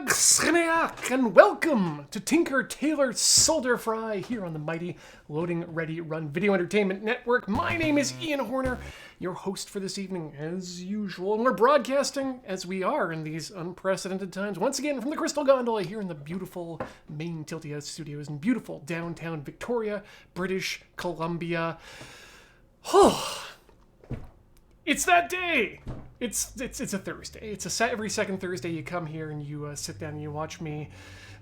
and welcome to Tinker, Tailor, Solder, Fry here on the mighty Loading Ready Run Video Entertainment Network. My name is Ian Horner, your host for this evening, as usual, and we're broadcasting, as we are in these unprecedented times, once again from the Crystal Gondola here in the beautiful main Tilty House Studios in beautiful downtown Victoria, British Columbia. Oh, it's that day! It's a Thursday. Every second Thursday you come here and you sit down and you watch me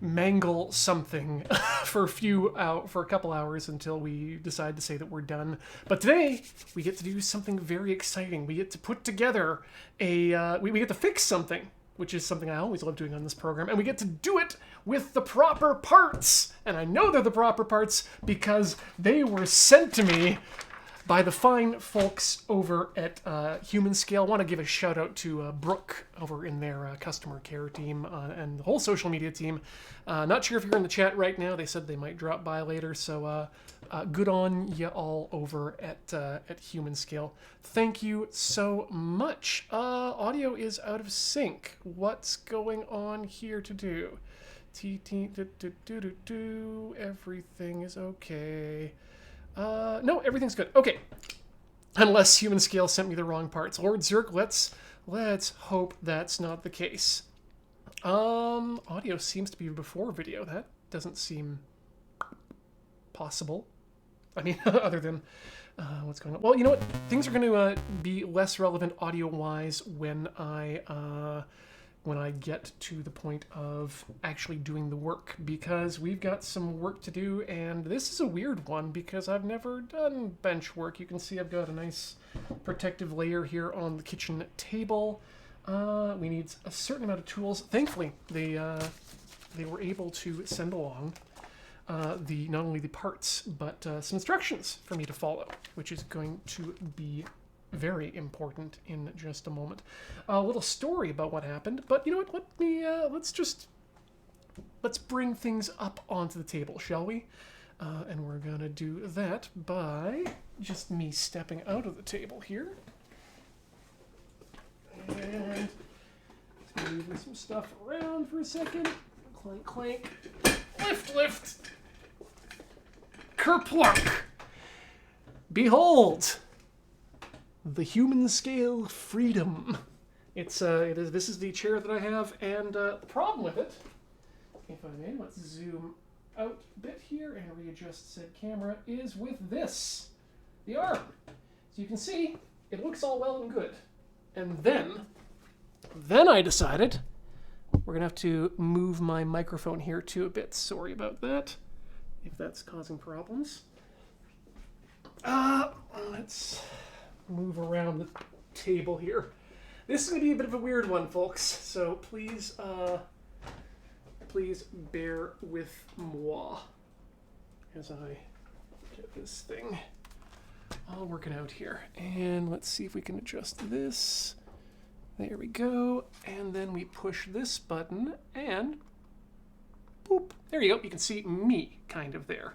mangle something for a couple hours until we decide to say that we're done. But today we get to do something very exciting. We get to put together we get to fix something, which is something I always love doing on this program, and we get to do it with the proper parts. And I know they're the proper parts because they were sent to me by the fine folks over at Humanscale. I want to give a shout out to Brooke over in their customer care team and the whole social media team. Not sure if you're in the chat right now. They said they might drop by later, so good on you all over at Humanscale. Thank you so much. Audio is out of sync. What's going on here to do? Everything is okay. No, everything's good. Okay. Unless Humanscale sent me the wrong parts. Lord Zerk, let's hope that's not the case. Audio seems to be before video. That doesn't seem possible. I mean, other than what's going on. Well, you know what? Things are going to be less relevant audio-wise when I get to the point of actually doing the work, because we've got some work to do, and this is a weird one because I've never done bench work. You can see I've got a nice protective layer here on the kitchen table. We need a certain amount of tools. Thankfully, they were able to send along not only the parts, but some instructions for me to follow, which is going to be very important in just a moment. A little story about what happened, but you know what? Let's bring things up onto the table, shall we? And we're gonna do that by just me stepping out of the table here and moving some stuff around for a second. Clank, clank. Lift. Kerplunk. Behold, the Humanscale Freedom. This is the chair that I have, and the problem with it, if I may, let's zoom out a bit here and readjust said camera, is with this, the arm. So you can see, it looks all well and good. And then I decided we're gonna have to move my microphone here too a bit. Sorry about that, if that's causing problems. Let's move around the table here. This is going to be a bit of a weird one, folks, so please bear with moi as I get this thing all working out here. And let's see if we can adjust this. There we go. And then we push this button and boop. There you go. You can see me kind of there.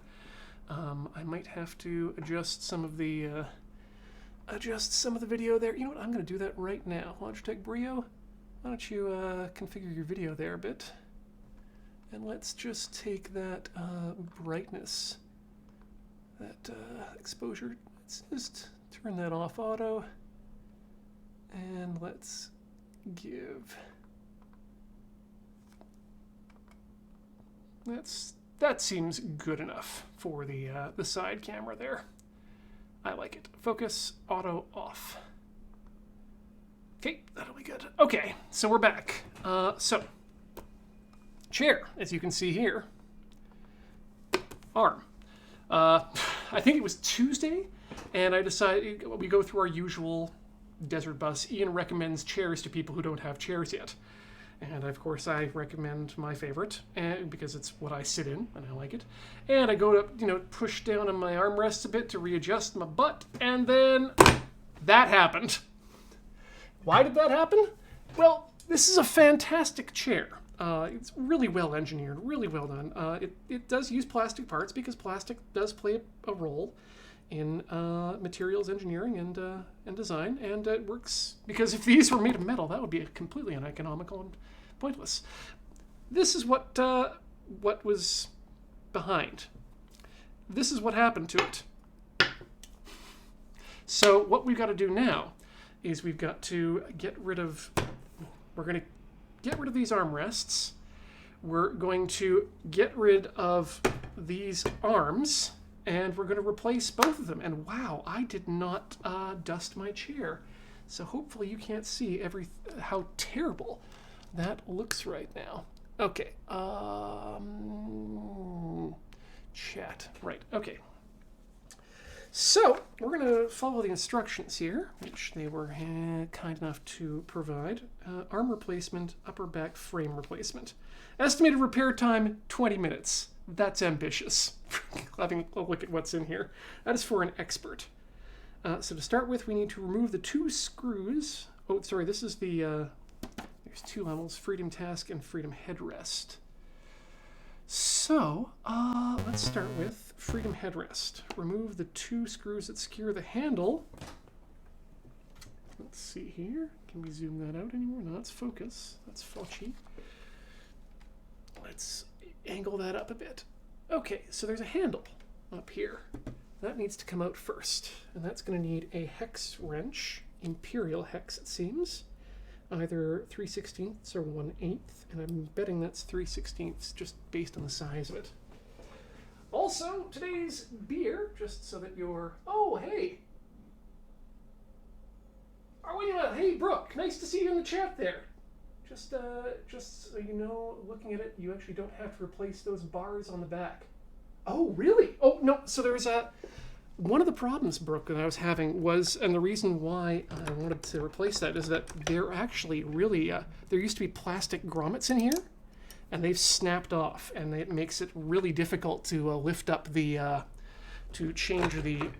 I might have to adjust some of the video there. You know what? I'm going to do that right now. Logitech Brio, why don't you configure your video there a bit? And let's just take that brightness, that exposure. Let's just turn that off auto. And let's give... That seems good enough for the side camera there. I like it. Focus, auto, off. Okay, that'll be good. Okay, so we're back. So, chair, as you can see here. Arm. I think it was Tuesday, and I decided we go through our usual desert bus. Ian recommends chairs to people who don't have chairs yet. And of course I recommend my favorite, because it's what I sit in, and I like it. And I go to, push down on my armrests a bit to readjust my butt, and then that happened. Why did that happen? Well, this is a fantastic chair. It's really well engineered, really well done. It does use plastic parts because plastic does play a role in materials engineering and design, and it works because if these were made of metal, that would be completely uneconomical and pointless. this is what was behind. This is what happened to it. So what we've got to do now is we've got to we're going to get rid of these armrests. We're going to get rid of these arms, and we're going to replace both of them. And wow, I did not dust my chair. So hopefully you can't see how terrible that looks right now. Okay. Chat. Right. Okay. So we're going to follow the instructions here, which they were kind enough to provide. Arm replacement, upper back frame replacement. Estimated repair time, 20 minutes. That's ambitious. Having a look at what's in here. That is for an expert. So to start with, we need to remove the 2 screws. Oh, sorry, this is the... there's 2 levels, Freedom Task and Freedom Headrest. So, let's start with Freedom Headrest. Remove the 2 screws that secure the handle. Let's see here. Can we zoom that out anymore? No, that's focus. That's fauci. Let's angle that up a bit. Okay, so there's a handle up here. That needs to come out first. And that's going to need a hex wrench. Imperial hex, it seems. Either 3/16 or 1/8, and I'm betting that's 3/16 just based on the size of it. Also, today's beer, just so that you're... Oh, hey! Oh, wait a minute. Hey, Brooke, nice to see you in the chat there. Just so you know, looking at it, you actually don't have to replace those bars on the back. Oh, really? Oh, no, so there's one of the problems, Brooke, that I was having was, and the reason why I wanted to replace that is that they're actually really, there used to be plastic grommets in here, and they've snapped off, and it makes it really difficult to lift up the, to change the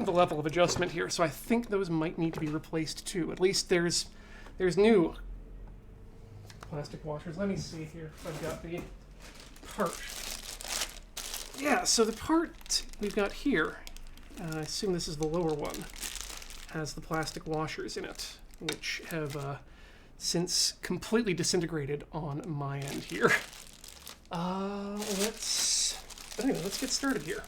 level of adjustment here. So I think those might need to be replaced too. At least there's new plastic washers. Let me see here if I've got the part. Yeah, so the part we've got here, I assume this is the lower one, has the plastic washers in it, which have since completely disintegrated on my end here. Let's get started here.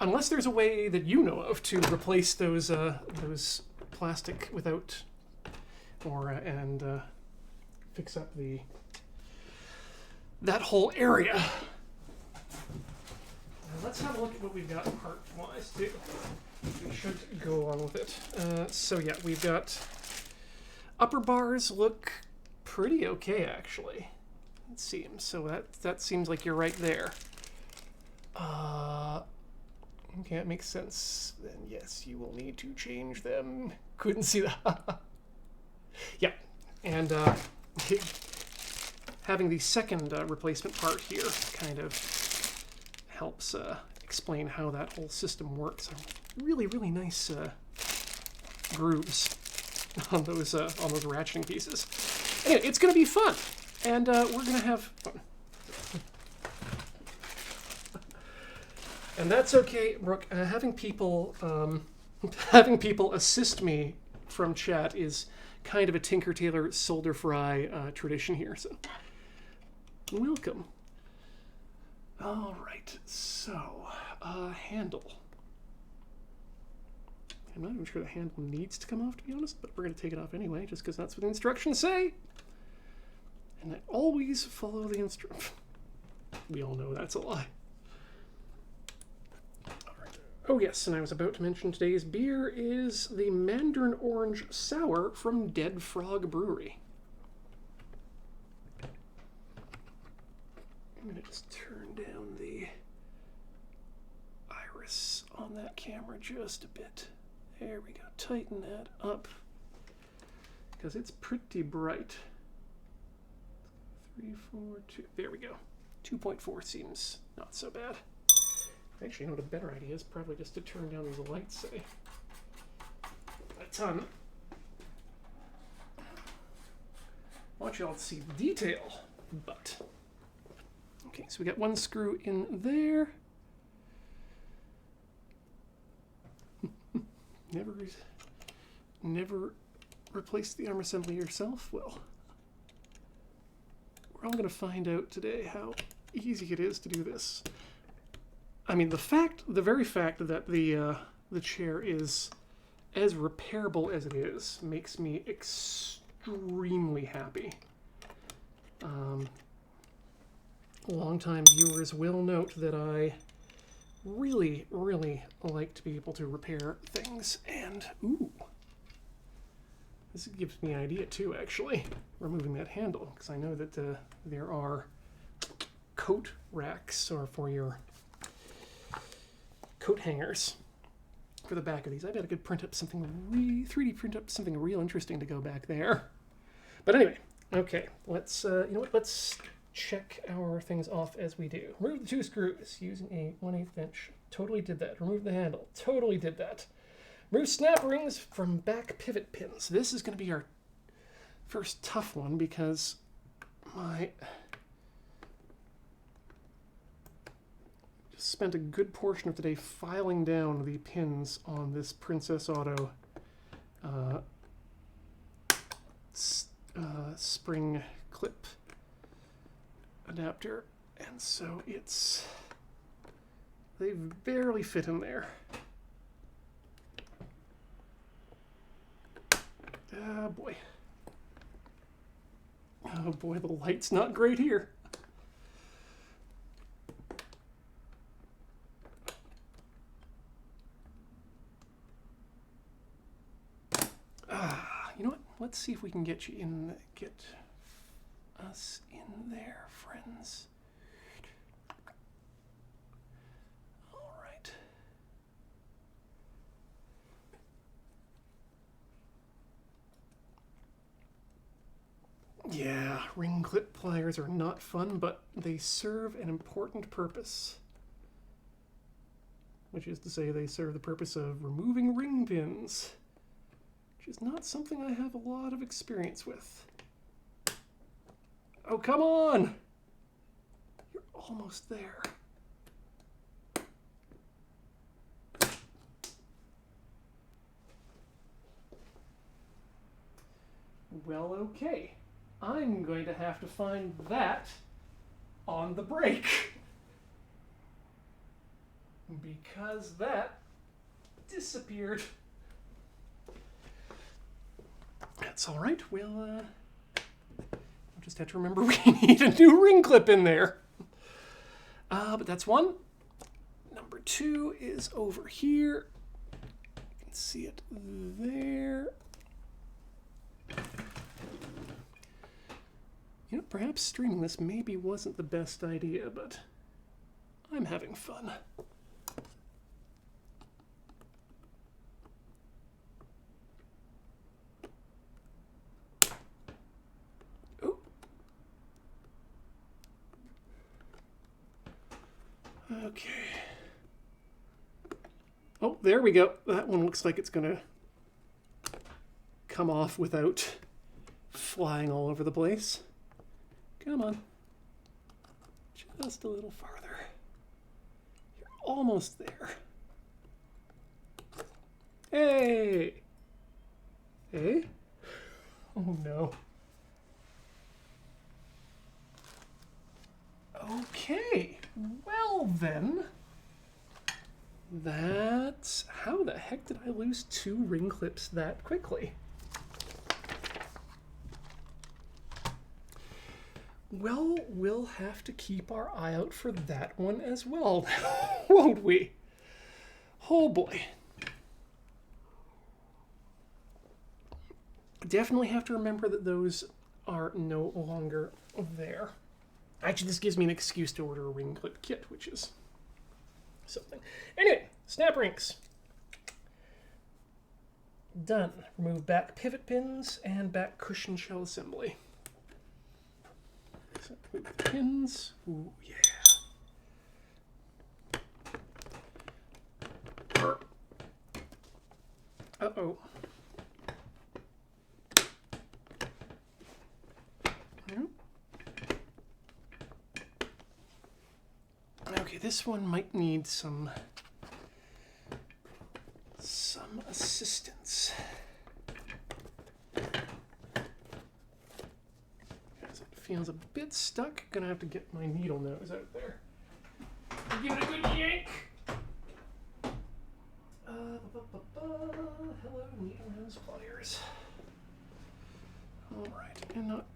Unless there's a way that you know of to replace those plastic without, and fix up that whole area. Now let's have a look at what we've got part-wise too. We should go along with it. So yeah, we've got upper bars look pretty okay actually. It seems so. That seems like you're right there. Okay, that makes sense. Then yes, you will need to change them. Couldn't see that. Yeah, and having the second replacement part here kind of helps explain how that whole system works. Really, really nice grooves on those ratcheting pieces. Anyway, it's going to be fun, and we're going to have fun. And that's okay, Brooke. Having people assist me from chat is kind of a Tinker Tailor Solder Fry tradition here. So, welcome. All right. So, handle. I'm not even sure the handle needs to come off, to be honest, but we're going to take it off anyway, just because that's what the instructions say. And I always follow the instructions. We all know that's a lie. Oh yes, and I was about to mention today's beer is the Mandarin Orange Sour from Dead Frog Brewery. I'm going to just turn down the iris on that camera just a bit. There we go. Tighten that up, because it's pretty bright. 3, 4, 2. There we go. 2.4 seems not so bad. Actually, you know what a better idea is? Probably just to turn down these lights, say, a ton. I want you all to see the detail, but... Okay, so we got one screw in there. Never replace the arm assembly yourself? Well, we're all going to find out today how easy it is to do this. I mean, the very fact that the chair is as repairable as it is makes me extremely happy. Longtime viewers will note that I really, really like to be able to repair things, and ooh, this gives me an idea too, actually, removing that handle, because I know that there are coat racks, or for your coat hangers for the back of these. I bet I could print up something 3D print up something real interesting to go back there. But anyway, okay, let's you know what? Let's check our things off as we do. Remove the 2 screws using a 1/8 inch. Totally did that. Remove the handle. Totally did that. Remove snap rings from back pivot pins. This is going to be our first tough one because I just spent a good portion of the day filing down the pins on this Princess Auto spring clip adapter, and so they barely fit in there. Oh boy. Oh boy, the light's not great here. You know what? Let's see if we can get us in there, friends. All right. Yeah, ring clip pliers are not fun, but they serve an important purpose. Which is to say, they serve the purpose of removing ring pins, which is not something I have a lot of experience with. Oh, come on! You're almost there. Well, okay. I'm going to have to find that on the break. Because that disappeared. That's all right. We'll just have to remember we need a new ring clip in there. But that's one. Number 2 is over here. You can see it there. You know, perhaps streaming this maybe wasn't the best idea, but I'm having fun. Okay. Oh, there we go. That one looks like it's going to come off without flying all over the place. Come on. Just a little farther. You're almost there. Hey! Hey? Oh no. Okay. Well then, that's... How the heck did I lose 2 ring clips that quickly? Well, we'll have to keep our eye out for that one as well, won't we? Oh boy. Definitely have to remember that those are no longer there. Actually, this gives me an excuse to order a ring clip kit, which is something. Anyway, snap rings. Done. Remove back pivot pins and back cushion shell assembly. So, remove the pins. Ooh, yeah. Uh-oh. Okay, this one might need some assistance. As it feels a bit stuck, gonna have to get my needle nose out there. Give it a good yank. Hello, needle nose pliers. All right, and not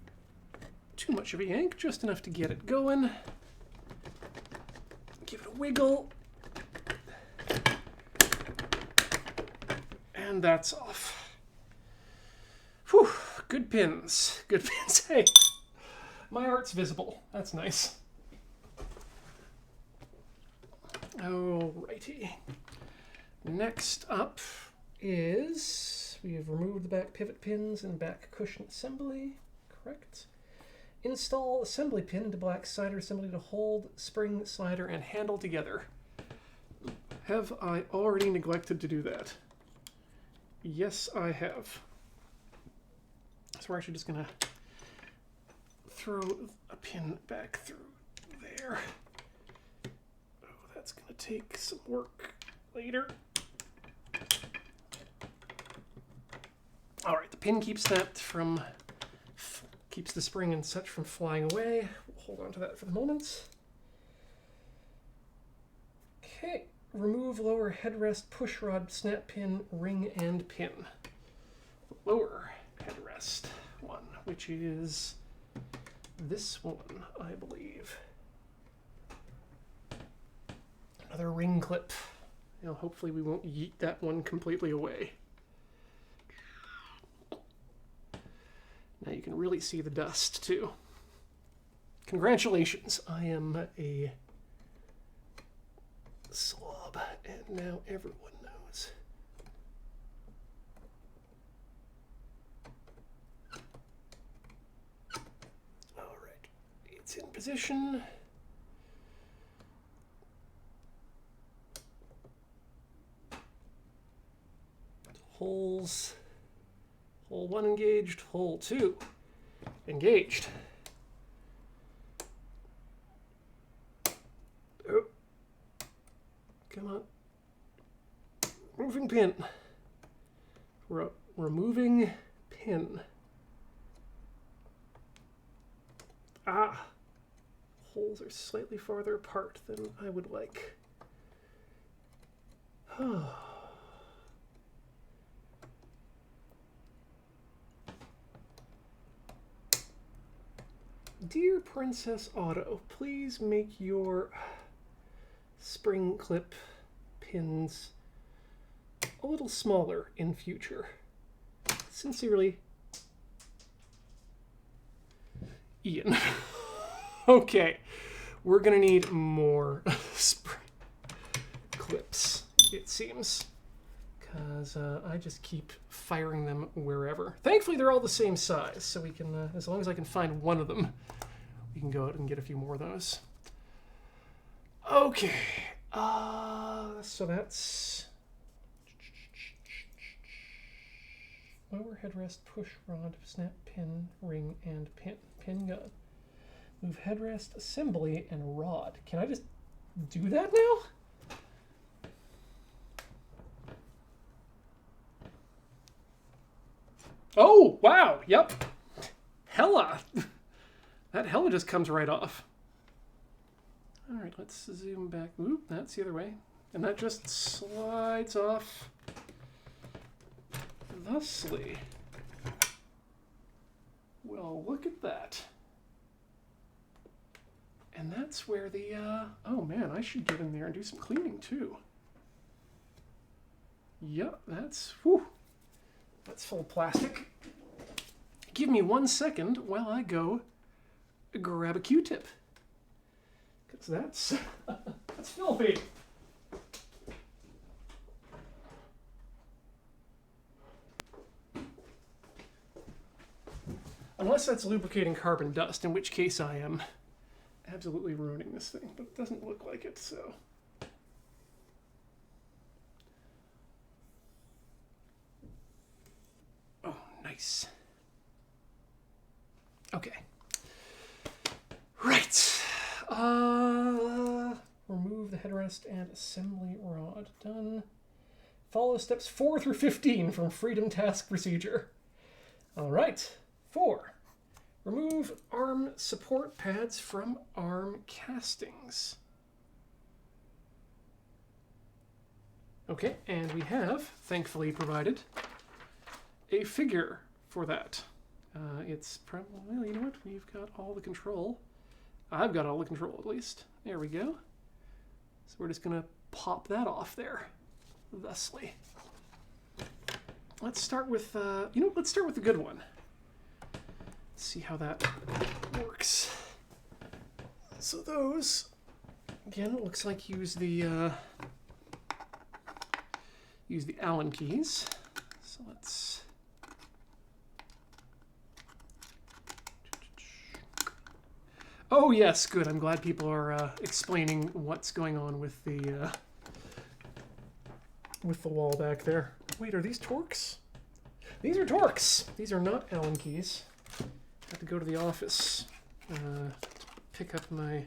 too much of a yank, just enough to get it going. Give it a wiggle. And that's off. Whew, good pins. Good pins. Hey, my art's visible. That's nice. Alrighty. Next up is we have removed the back pivot pins and back cushion assembly. Correct. Install assembly pin into black slider assembly to hold spring, slider, and handle together. Have I already neglected to do that? Yes, I have. So we're actually just going to throw a pin back through there. Oh, that's going to take some work later. All right, the pin keeps that from, keeps the spring and such from flying away. We'll hold on to that for the moment. Okay. Remove lower headrest, push rod, snap pin, ring, and pin. Lower headrest one, which is this one, I believe. Another ring clip. You know, hopefully we won't yeet that one completely away. Now you can really see the dust, too. Congratulations, I am a slob, and now everyone knows. All right, it's in position. Holes. Hole 1 engaged, hole 2 engaged. Oh. Come on. Moving pin. Removing pin. Ah. Holes are slightly farther apart than I would like. Dear Princess Auto, please make your spring clip pins a little smaller in future. Sincerely, Ian. Okay, we're gonna need more spring clips, it seems, because I just keep firing them wherever. Thankfully, they're all the same size, so we can, as long as I can find one of them, we can go out and get a few more of those. Okay, so that's lower headrest, push rod, snap pin, ring, and pin. Pin gun. Move headrest, assembly, and rod. Can I just do that now? Oh, wow, yep. Hella. That hella just comes right off. All right, let's zoom back. Oop, that's the other way. And that just slides off thusly. Well, look at that. And that's where the, oh man, I should get in there and do some cleaning too. Yep, that's, whew, that's full of plastic. Give me 1 second while I go grab a Q-tip. Because that's, that's filthy. Unless that's lubricating carbon dust, in which case I am absolutely ruining this thing, but it doesn't look like it, so. Oh, nice. Okay. Right. Remove the headrest and assembly rod. Done. Follow steps 4 through 15 from Freedom Task Procedure. All right. 4. Remove arm support pads from arm castings. Okay, and we have, thankfully provided, a figure for that. It's probably, well, you know what? We've got all the control. I've got all the control, at least. There we go. So we're just going to pop that off there, thusly. Let's start with, let's start with the good one. Let's see how that works. So those, again, it looks like use the Allen keys. So let's... Oh yes, good. I'm glad people are explaining what's going on with the wall back there. Wait, are these Torx? These are Torx. These are not Allen keys. I have to go to the office to pick up my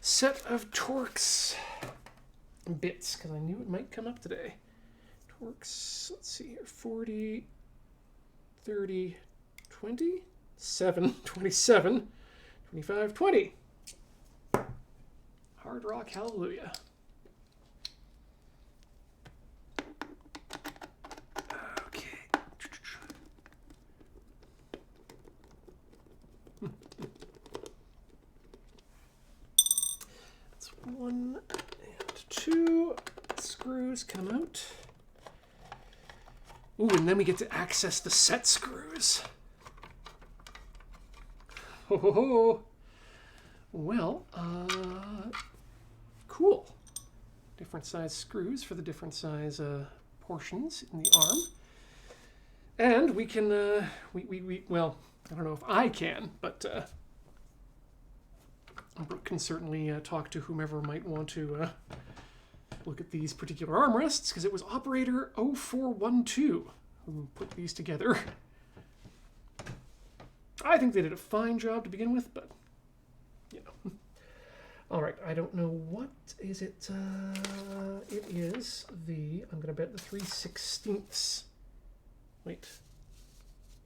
set of Torx bits because I knew it might come up today. Torx, let's see here, 40, 30, 20, 7, 27, 25, 20. Hard rock, hallelujah. Okay. That's 1 and 2. Screws come out. Ooh, and then we get to access the set screws. Ho ho ho. Well, cool. Different size screws for the different size portions in the arm. And we can, well, I don't know if I can, but Brooke can certainly talk to whomever might want to look at these particular armrests, because it was operator 0412 who put these together. I think they did a fine job to begin with, but, you know. All right, I don't know what is it. It is the, I'm going to bet the 3/16. Wait.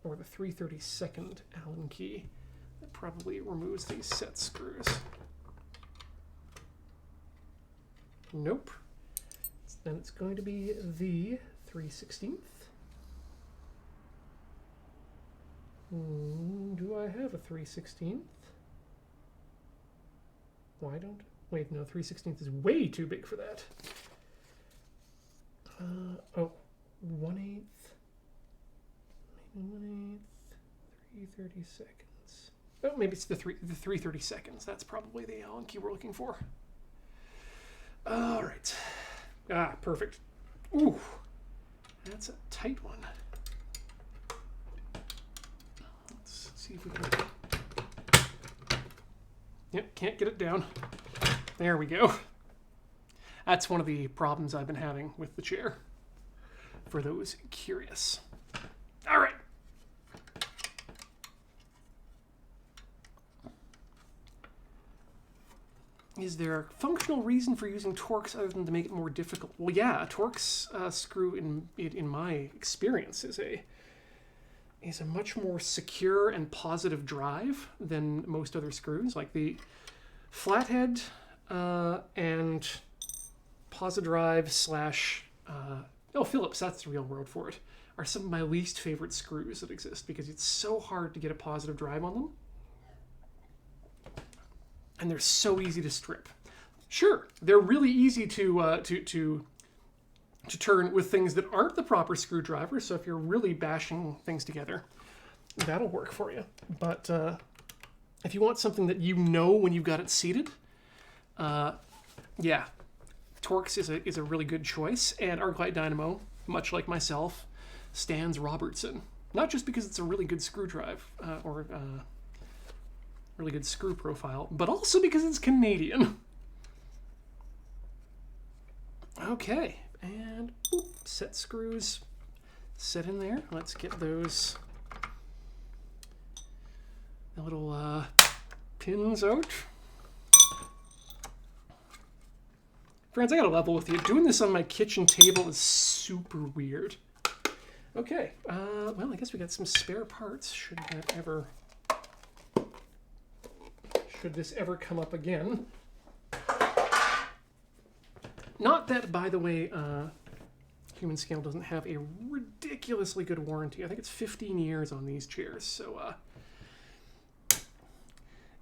Or the 3/32 Allen key. That probably removes these set screws. Nope. Then it's going to be the 3/16. Do I have a 3/16? Why don't... Wait, no, 3/16 is way too big for that. Oh, 1/8. 1/8, 3/32. Oh, maybe it's the 3/32. That's probably the Allen key we're looking for. All right. Ah, perfect. Ooh, that's a tight one. Let's see if we can... Yep, can't get it down. There we go. That's one of the problems I've been having with the chair, for those curious. All right. Is there a functional reason for using Torx other than to make it more difficult? Well, yeah, a Torx screw, in my experience, is a much more secure and positive drive than most other screws. Like the flathead and Posidrive slash Phillips, that's the real word for it, are some of my least favorite screws that exist because it's so hard to get a positive drive on them. And they're so easy to strip. Sure, they're really easy to turn with things that aren't the proper screwdriver. So if you're really bashing things together, that'll work for you. But if you want something that you know when you've got it seated, yeah, Torx is a really good choice. And Arclight Dynamo, much like myself, stands Robertson. Not just because it's a really good screw drive or really good screw profile, but also because it's Canadian. Okay, and boop, set screws set in there. Let's get those little pins out. Friends, I gotta level with you. Doing this on my kitchen table is super weird. Okay, well, I guess we got some spare parts. Should this ever come up again? Not that, by the way, Humanscale doesn't have a ridiculously good warranty. I think it's 15 years on these chairs, so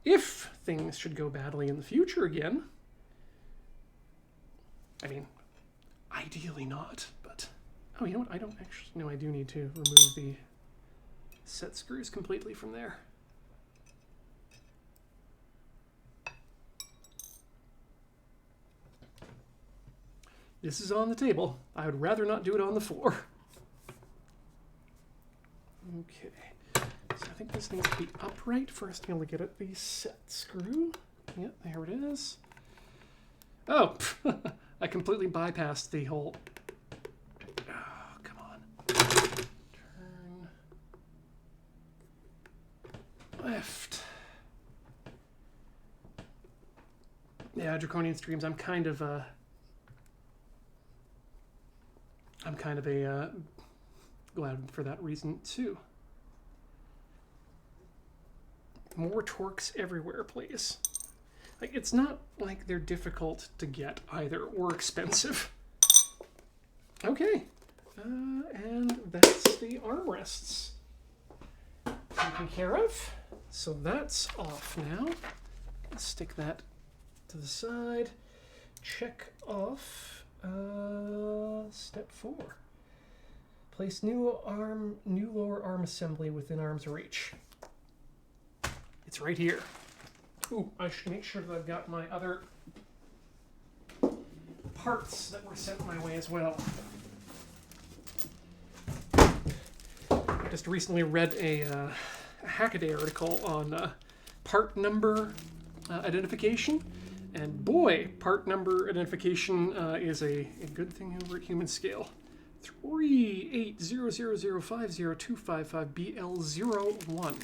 if things should go badly in the future again, I mean, ideally not, but... Oh, you know what? I don't actually... No, I do need to remove the set screws completely from there. This is on the table. I would rather not do it on the floor. Okay. So I think this needs to be upright for us to be able to get at the set screw. Yep, there it is. Oh! I completely bypassed the whole... Oh, come on. Turn... Left. Yeah, Draconian Streams, I'm kind of a glad for that reason too. More Torx everywhere, please. Like, it's not like they're difficult to get either, or expensive. Okay, and that's the armrests taken care of. So that's off now. Let's stick that to the side. Check off step 4. Place new lower arm assembly within arm's reach. It's right here. Ooh, I should make sure that I've got my other parts that were sent my way as well. I just recently read a Hackaday article on part number identification. And boy, part number identification is a good thing over at Humanscale. 38000502555BL01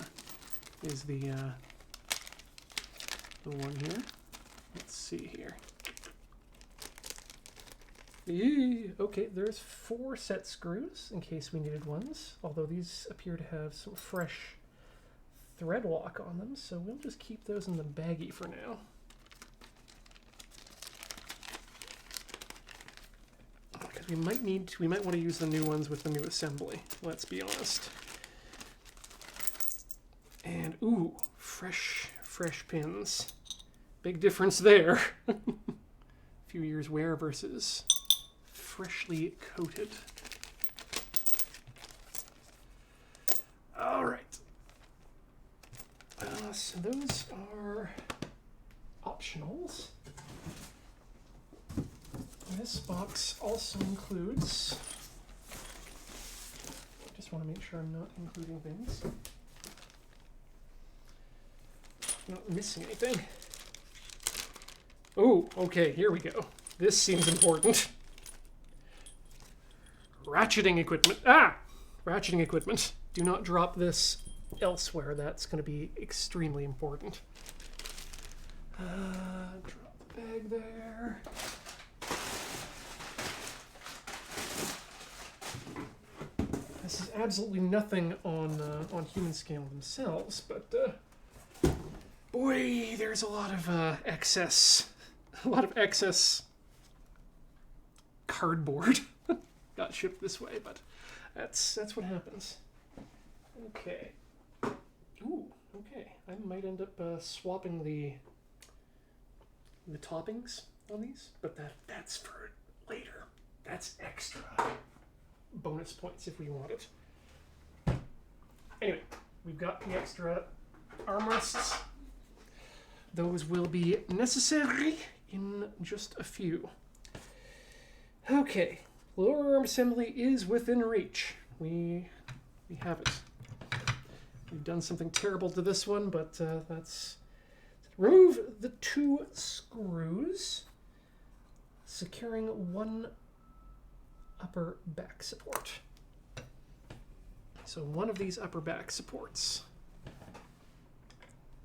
is the one here. Let's see here. Okay, there's 4 set screws in case we needed ones, although these appear to have some fresh thread lock on them, so we'll just keep those in the baggie for now. Because we might want to use the new ones with the new assembly, let's be honest. And ooh, fresh pins. Big difference there. A few years wear versus freshly coated. All right. So those are optionals. This box also includes, just want to make sure I'm not including things. Not missing anything. Oh, okay, here we go. This seems important. Ratcheting equipment. Ah! Ratcheting equipment. Do not drop this elsewhere. That's going to be extremely important. Drop the bag there. This is absolutely nothing on Humanscale themselves, but boy, there's a lot of excess cardboard got shipped this way, but that's what happens. Okay. Ooh, okay. I might end up swapping the toppings on these, but that's for later. That's extra bonus points if we want it. Anyway, we've got the extra armrests. Those will be necessary in just a few. Okay, lower arm assembly is within reach. We have it. We've done something terrible to this one, but that's... Remove the 2 screws, securing 1 upper back support. So one of these upper back supports.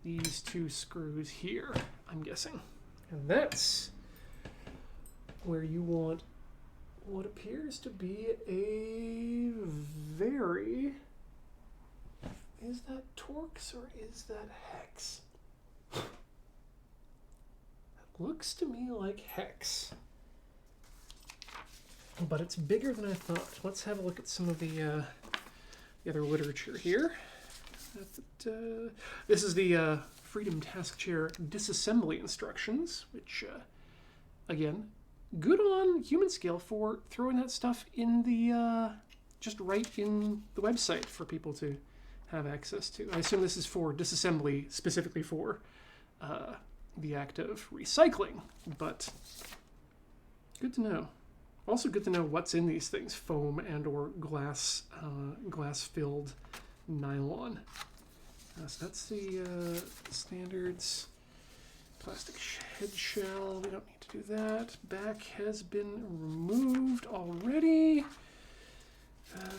These 2 screws here, I'm guessing. And that's where you want what appears to be a very... Is that Torx or is that Hex? That looks to me like Hex. But it's bigger than I thought. Let's have a look at some of the other literature here. This is the Freedom Task Chair disassembly instructions, which, again, good on Humanscale for throwing that stuff in the, just right in the website for people to have access to. I assume this is for disassembly, specifically for the act of recycling, but good to know. Also good to know what's in these things, foam and or glass-filled nylon. So that's the standards. Plastic head shell, we don't need to do that. Back has been removed already.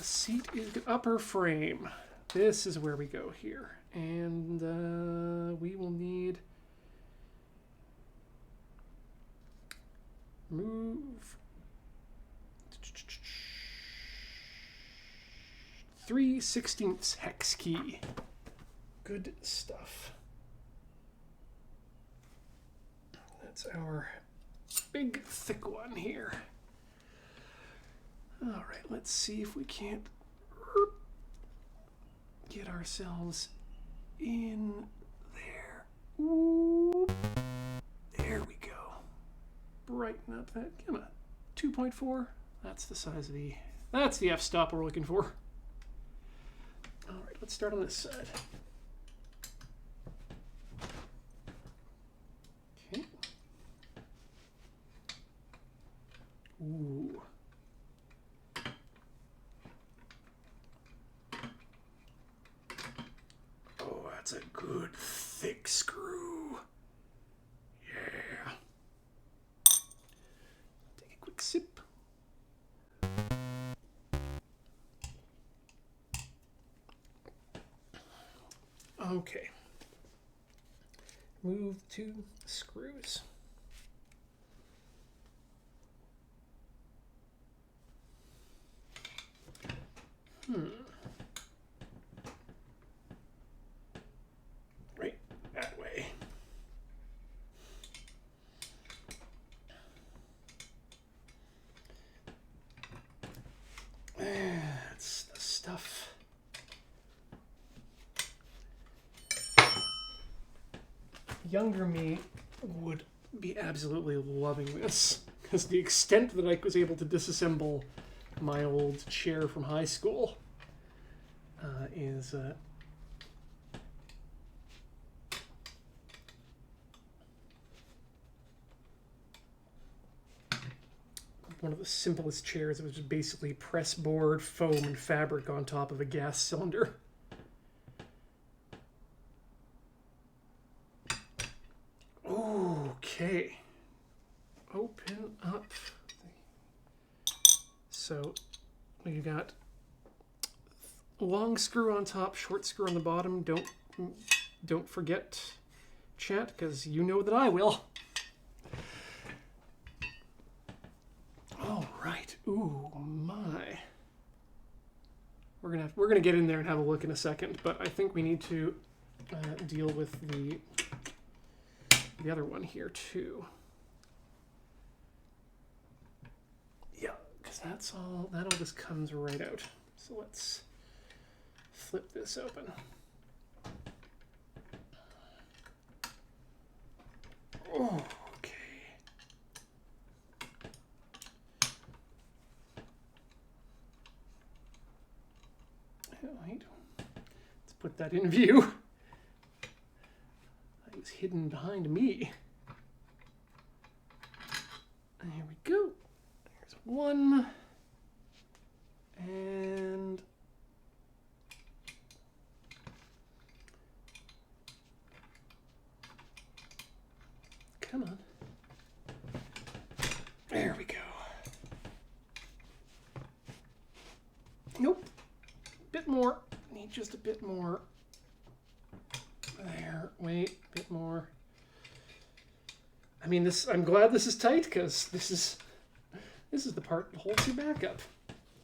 Seat is good. Upper frame. This is where we go here. And we will need... Move... 3/16 hex key. Good stuff. That's our big thick one here. All right, let's see if we can't get ourselves in there. Ooh, there we go. Brighten up that. Come on, 2.4. That's the size of the. That's the f-stop we're looking for. All right, let's start on this side. Okay. Ooh. Oh, that's a good thick screw. Yeah. Take a quick sip. Okay. Move to screws. Right that way. That's the stuff. Younger me would be absolutely loving this, because the extent that I was able to disassemble my old chair from high school is one of the simplest chairs. It was just basically press board, foam, and fabric on top of a gas cylinder. Okay, open up. So we got long screw on top, short screw on the bottom. Don't forget, chat, because you know that I will. All right. Ooh, my. We're gonna get in there and have a look in a second, but I think we need to deal with the other one here too. Yeah, because that all just comes right out. So let's flip this open. Oh, okay. All right. Let's put that in view. Hidden behind me. There we go. There's one. And come on. There we go. Nope. Bit more. Need just a bit more. There, wait, a bit more. I mean, I'm glad this is tight, because this This is the part that holds you back up.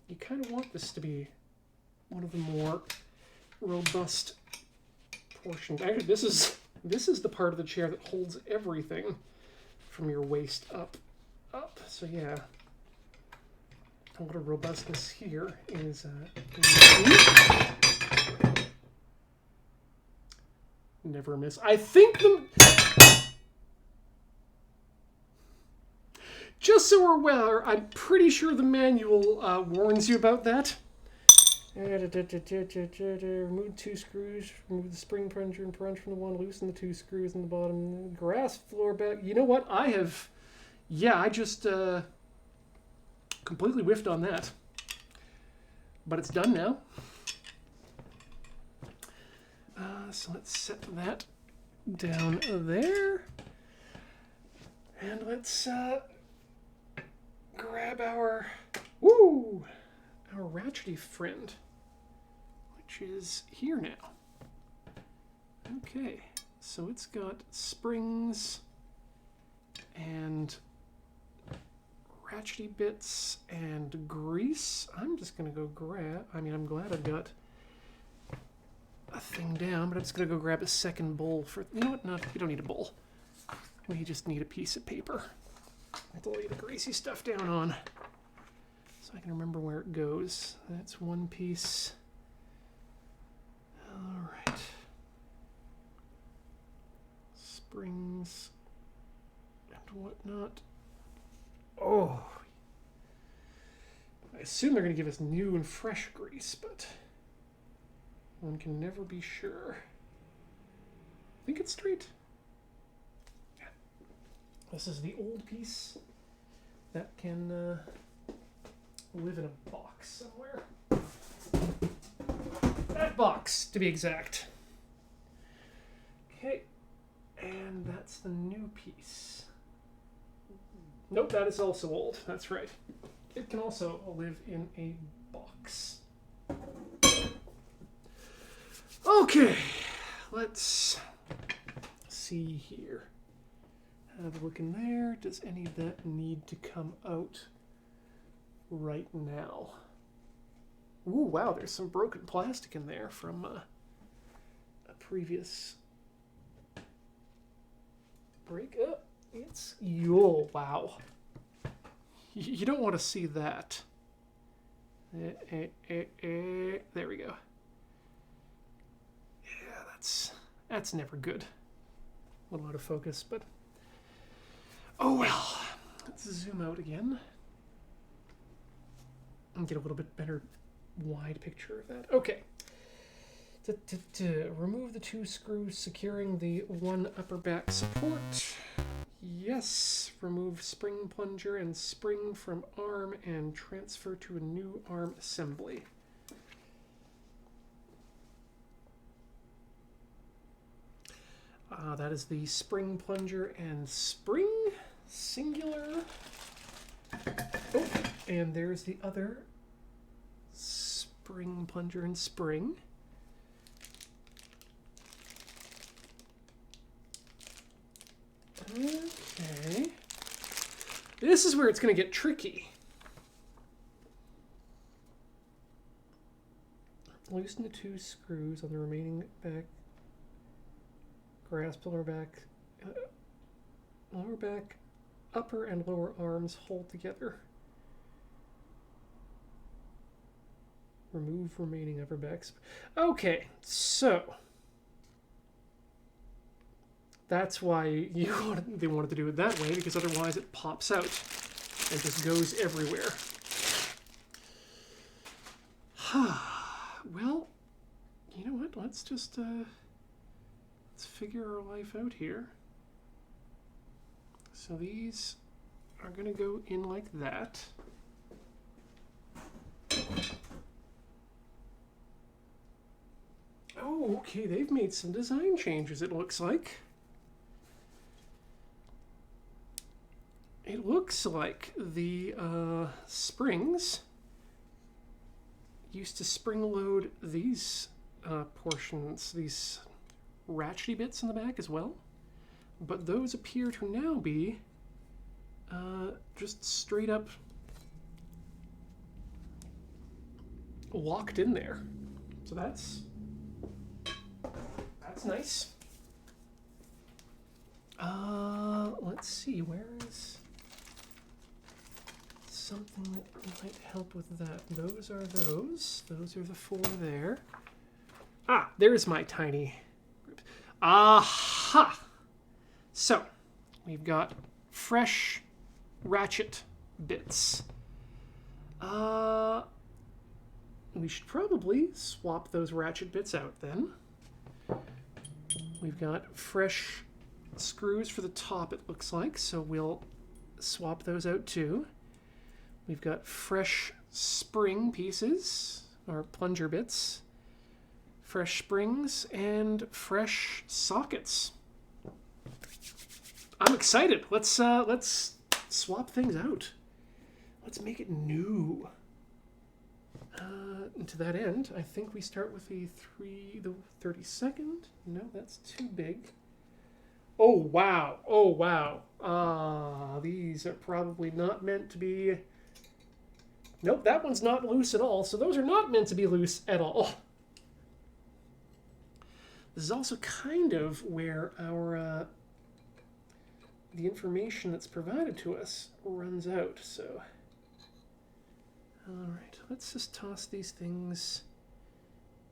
You kind of want this to be one of the more robust portions. Actually, this is the part of the chair that holds everything from your waist up. So yeah, a lot of robustness here is never miss. I think just so we're aware, I'm pretty sure the manual warns you about that. Remove 2 screws, remove the spring plunger and plunge from the one, loosen the 2 screws in the bottom, grasp floor back. You know what? I just completely whiffed on that. But it's done now. So let's set that down there. And let's grab our ratchety friend, which is here now. Okay, so it's got springs and ratchety bits and grease. I'm just gonna go grab, I'm glad I've got a thing down, but I'm just gonna go grab a second bowl for, you know what, no, we don't need a bowl. We just need a piece of paper to lay the greasy stuff down on, so I can remember where it goes. That's one piece. All right. Springs and whatnot. Oh. I assume they're going to give us new and fresh grease, but one can never be sure. I think it's straight. Yeah. This is the old piece that can live in a box somewhere. That box, to be exact. Okay, and that's the new piece. Nope, that is also old. That's right. It can also live in a box. Okay, let's see here. Have a look in there. Does any of that need to come out right now? Ooh, wow, there's some broken plastic in there from a previous break. Oh, wow. You don't want to see that. There we go. Yeah, that's never good. A little out of focus, but oh well. Let's zoom out again and get a little bit better wide picture of that. Okay. Remove the 2 screws securing the one upper back support. Yes. Remove spring plunger and spring from arm and transfer to a new arm assembly. That is the spring plunger and spring, singular. Oh, and there's the other spring plunger and spring. Okay. This is where it's going to get tricky. Loosen the 2 screws on the remaining back. Grasp lower back, upper and lower arms hold together. Remove remaining upper backs. Okay, so that's why they wanted to do it that way, because otherwise it pops out and just goes everywhere. Well, you know what? Let's just let's figure our life out here. So these are going to go in like that. Oh, okay, they've made some design changes, it looks like. It looks like the springs used to spring load these portions, these ratchety bits in the back as well, but those appear to now be just straight up locked in there. So that's nice. Let's see, where is something that might help with that? Those are those. Those are the 4 there. Ah, there's my tiny group. Aha! So, we've got fresh ratchet bits. We should probably swap those ratchet bits out then. We've got fresh screws for the top, it looks like, so we'll swap those out too. We've got fresh spring pieces, or plunger bits, fresh springs, and fresh sockets. I'm excited. Let's swap things out. Let's make it new. And to that end, I think we start with the 32nd. No, that's too big. Oh, wow. Oh, wow. These are probably not meant to be... Nope, that one's not loose at all. So those are not meant to be loose at all. This is also kind of where our... the information that's provided to us runs out, so... Alright, let's just toss these things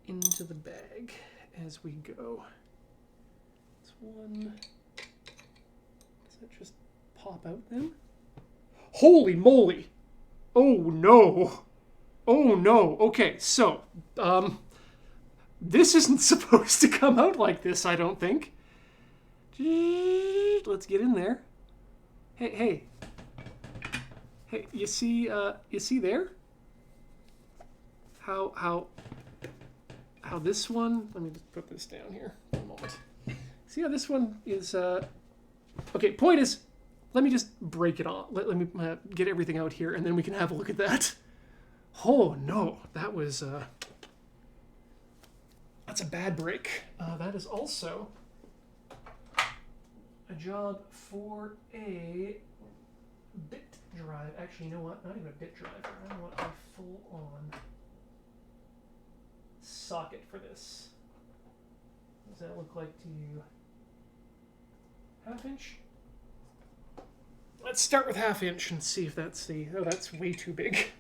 into the bag as we go. That's one. Does that just pop out then? Holy moly! Oh no! Oh no! Okay, so, this isn't supposed to come out like this, I don't think. Let's get in there. Hey. Hey, you see there? How this one, let me just put this down here for a moment. See how this one is, okay, point is, let me just break it off. Let me get everything out here, and then we can have a look at that. Oh, no, that was, that's a bad break. That is also a job for a bit drive. Actually, you know what? Not even a bit driver. I want a full-on socket for this. What does that look like to you? 1/2 inch? Let's start with 1/2 inch and see if that's the... Oh, that's way too big.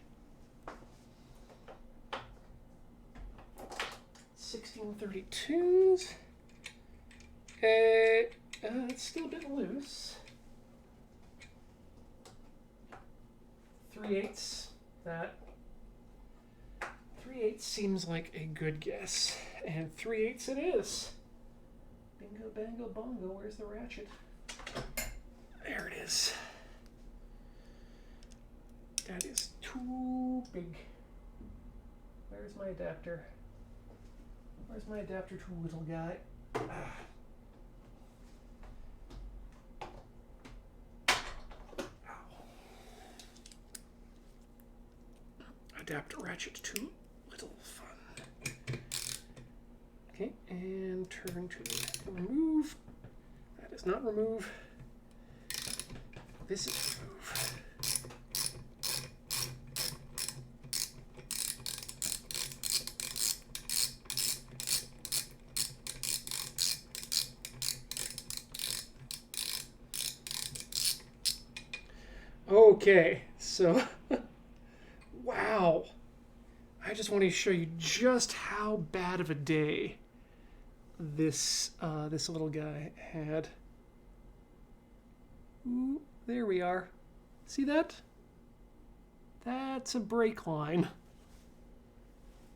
1632s. It's still a bit loose. 3/8. That 3/8 seems like a good guess, and 3/8 it is. Bingo, bango, bongo. Where's the ratchet? There it is. That is too big. Where's my adapter? Where's my adapter to little guy? Adapter ratchet to little fun. Okay, and turn to remove. That is not remove. This is remove. Okay, so wow. I just want to show you just how bad of a day this this little guy had. Ooh, there we are. See that? That's a brake line.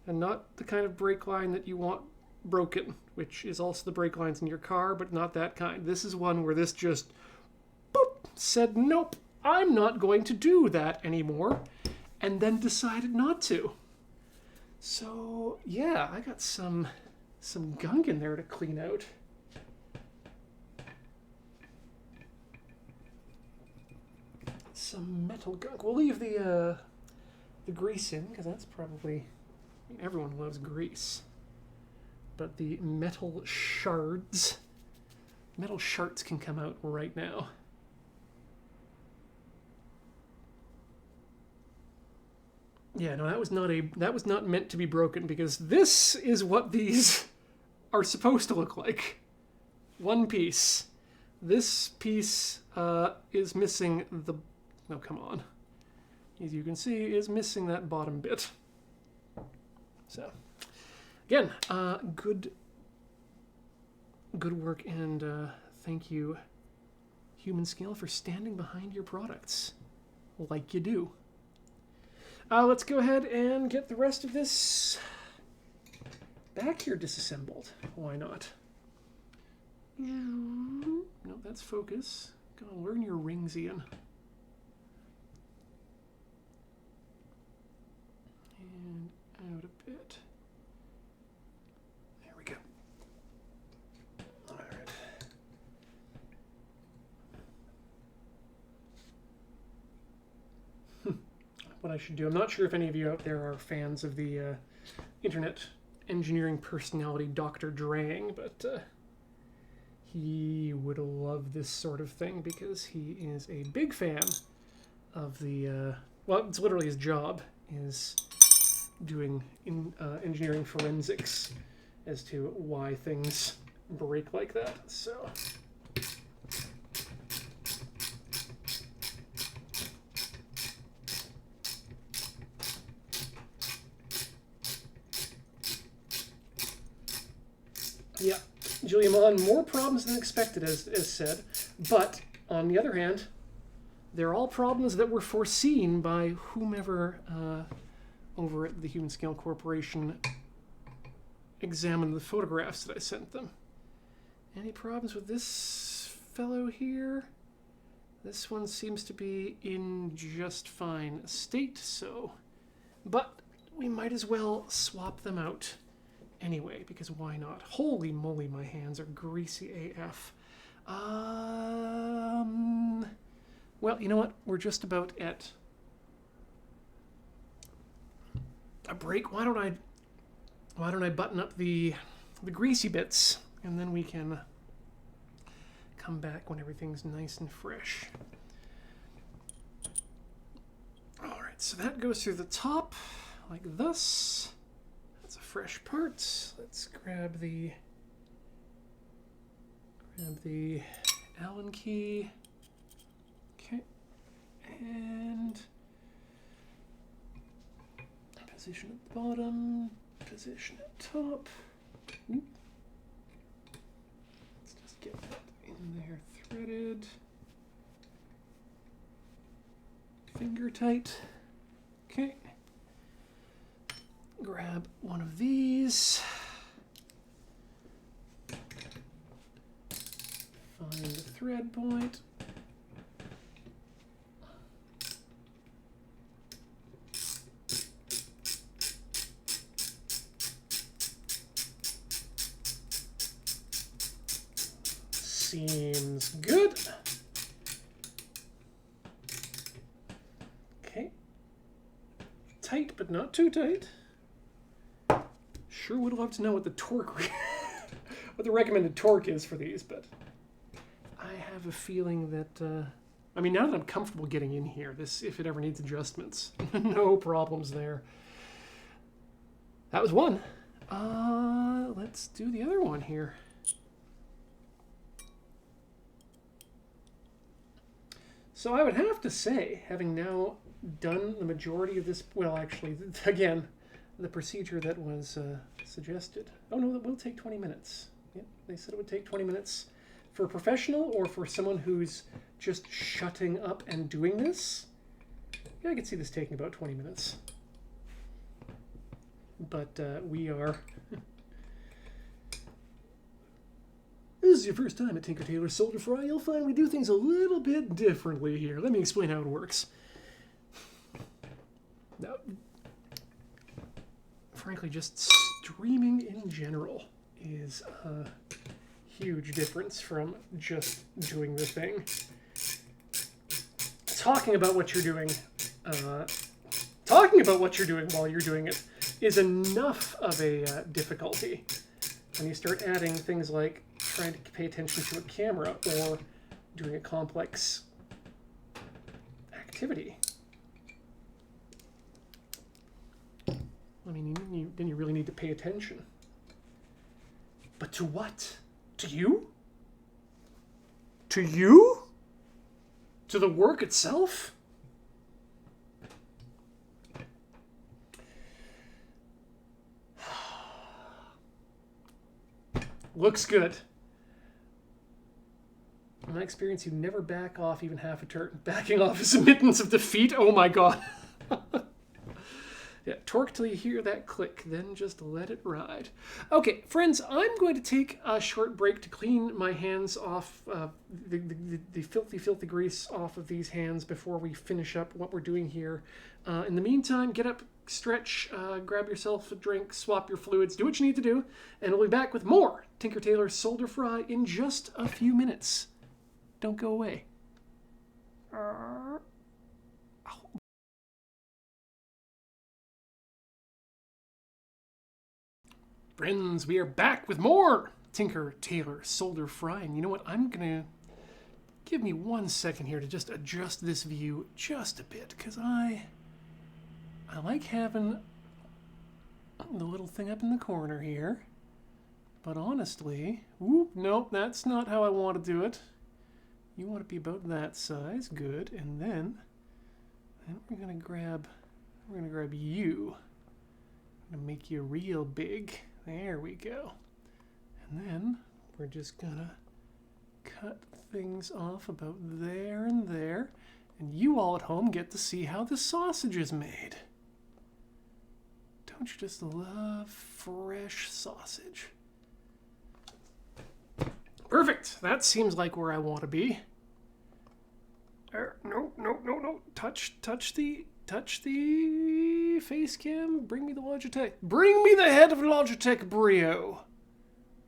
And not the kind of brake line that you want broken, which is also the brake lines in your car, but not that kind. This is one where this just boop, said, nope, I'm not going to do that anymore, and then decided not to. So, yeah, I got some gunk in there to clean out. Some metal gunk. We'll leave the grease in, because that's probably... I mean, everyone loves grease. But the metal shards can come out right now. Yeah, no, that was not meant to be broken, because this is what these are supposed to look like. One piece. This piece is missing the... No, come on. As you can see, is missing that bottom bit. So, again, good work, and thank you, Humanscale, for standing behind your products like you do. Let's go ahead and get the rest of this back here disassembled. Why not? No, that's focus. Gotta learn your rings, Ian. And out a bit. There we go. All right. What I should do, I'm not sure if any of you out there are fans of the internet engineering personality Dr. Drang, but he would love this sort of thing because he is a big fan of the, well, it's literally his job, is doing engineering forensics as to why things break like that. So... yeah, Julia Mon, more problems than expected, as said. But, on the other hand, they're all problems that were foreseen by whomever over at the Humanscale Corporation examined the photographs that I sent them. Any problems with this fellow here? This one seems to be in just fine state, so... But we might as well swap them out. Anyway, because why not? Holy moly, my hands are greasy AF. Well, you know what? We're just about at a break. Why don't I button up the greasy bits, and then we can come back when everything's nice and fresh. All right, so that goes through the top like this. That's a fresh part. Let's grab the Allen key. Okay, and position at the bottom, position at top. Let's just get that in there threaded. Finger tight. Okay. Grab one of these. Find the thread point. Seems good. Okay. Tight, but not too tight. Sure would love to know what the torque, what the recommended torque is for these, but I have a feeling that, I mean, now that I'm comfortable getting in here, this, if it ever needs adjustments, no problems there. That was one. Let's do the other one here. So I would have to say, having now done the majority of this, well, actually, again, the procedure that was suggested. Oh no, that will take 20 minutes. Yep, they said it would take 20 minutes. For a professional or for someone who's just shutting up and doing this, yeah, I could see this taking about 20 minutes. But we are... This is your first time at Tailor Solder Fry, you'll find we do things a little bit differently here. Let me explain how it works. Now, frankly, just streaming in general is a huge difference from just doing the thing. Talking about what you're doing while you're doing it is enough of a difficulty. When you start adding things like trying to pay attention to a camera or doing a complex activity. I mean, then you really need to pay attention. But to what? To you? To you? To the work itself? Looks good. In my experience, you never back off even half a turn. Backing off is admittance of defeat. Oh my god. Yeah, torque till you hear that click, then just let it ride. Okay, friends, I'm going to take a short break to clean my hands off, the filthy, filthy grease off of these hands before we finish up what we're doing here. In the meantime, get up, stretch, grab yourself a drink, swap your fluids, do what you need to do, and we'll be back with more Tinker Tailor Solder Fry in just a few minutes. Don't go away. Friends, we are back with more Tinker Tailor Solder Fry. And you know what? I'm going to give me 1 second here to just adjust this view just a bit, because I like having the little thing up in the corner here. But honestly, whoop, nope, that's not how I want to do it. You want to be about that size, good. And then we're gonna grab you. I'm gonna make you real big. There we go. And then we're just gonna cut things off about there and there. And you all at home get to see how the sausage is made. Don't you just love fresh sausage? Perfect. That seems like where I want to be. No. Touch the face cam. Bring me the Logitech. Bring me the head of Logitech Brio.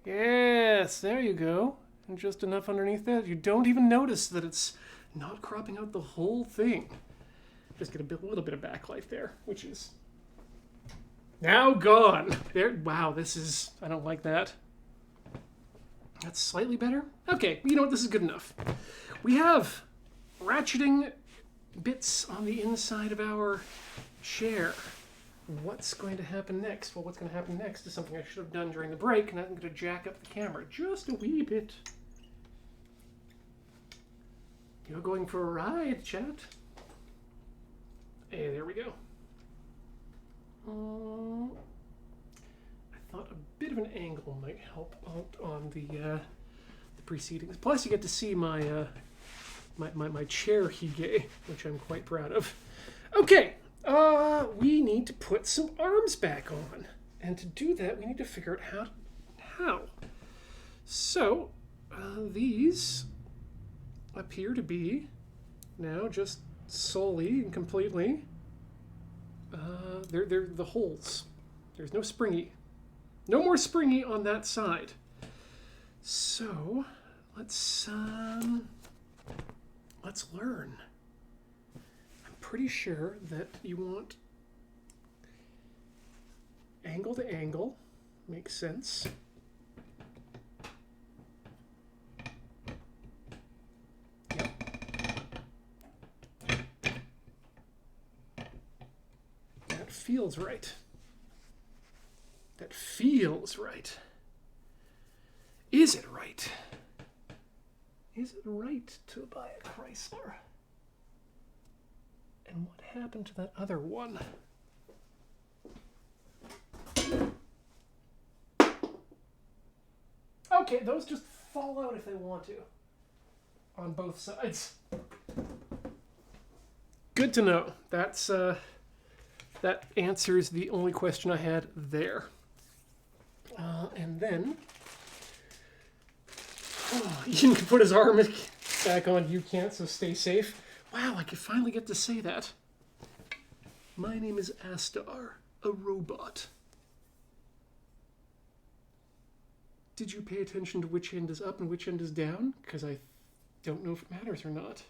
Yes, there you go. And just enough underneath that. You don't even notice that it's not cropping out the whole thing. Just get a little bit of backlight there, which is now gone. There. Wow, this is... I don't like that. That's slightly better. Okay, you know what? This is good enough. We have ratcheting bits on the inside of our chair. What's going to happen next? Well, what's going to happen next is something I should have done during the break, and I'm going to jack up the camera just a wee bit. You're going for a ride, chat. Hey, there we go. I thought a bit of an angle might help out on the proceedings. Plus, you get to see my my chair hige, which I'm quite proud of. Okay, we need to put some arms back on, and to do that, we need to figure out how. So, these appear to be now just solely and completely. They're the holes. There's no springy. No more springy on that side. So, let's learn. I'm pretty sure that you want angle to angle. Makes sense. Yep. That feels right. That feels right. Is it right? Is it right to buy a Chrysler? And what happened to that other one? Okay, those just fall out if they want to. On both sides. Good to know. That's that answers the only question I had there. And then Ian can put his arm back on. You can't, so stay safe. Wow, I could finally get to say that. My name is Astar, a robot. Did you pay attention to which end is up and which end is down? Because I don't know if it matters or not.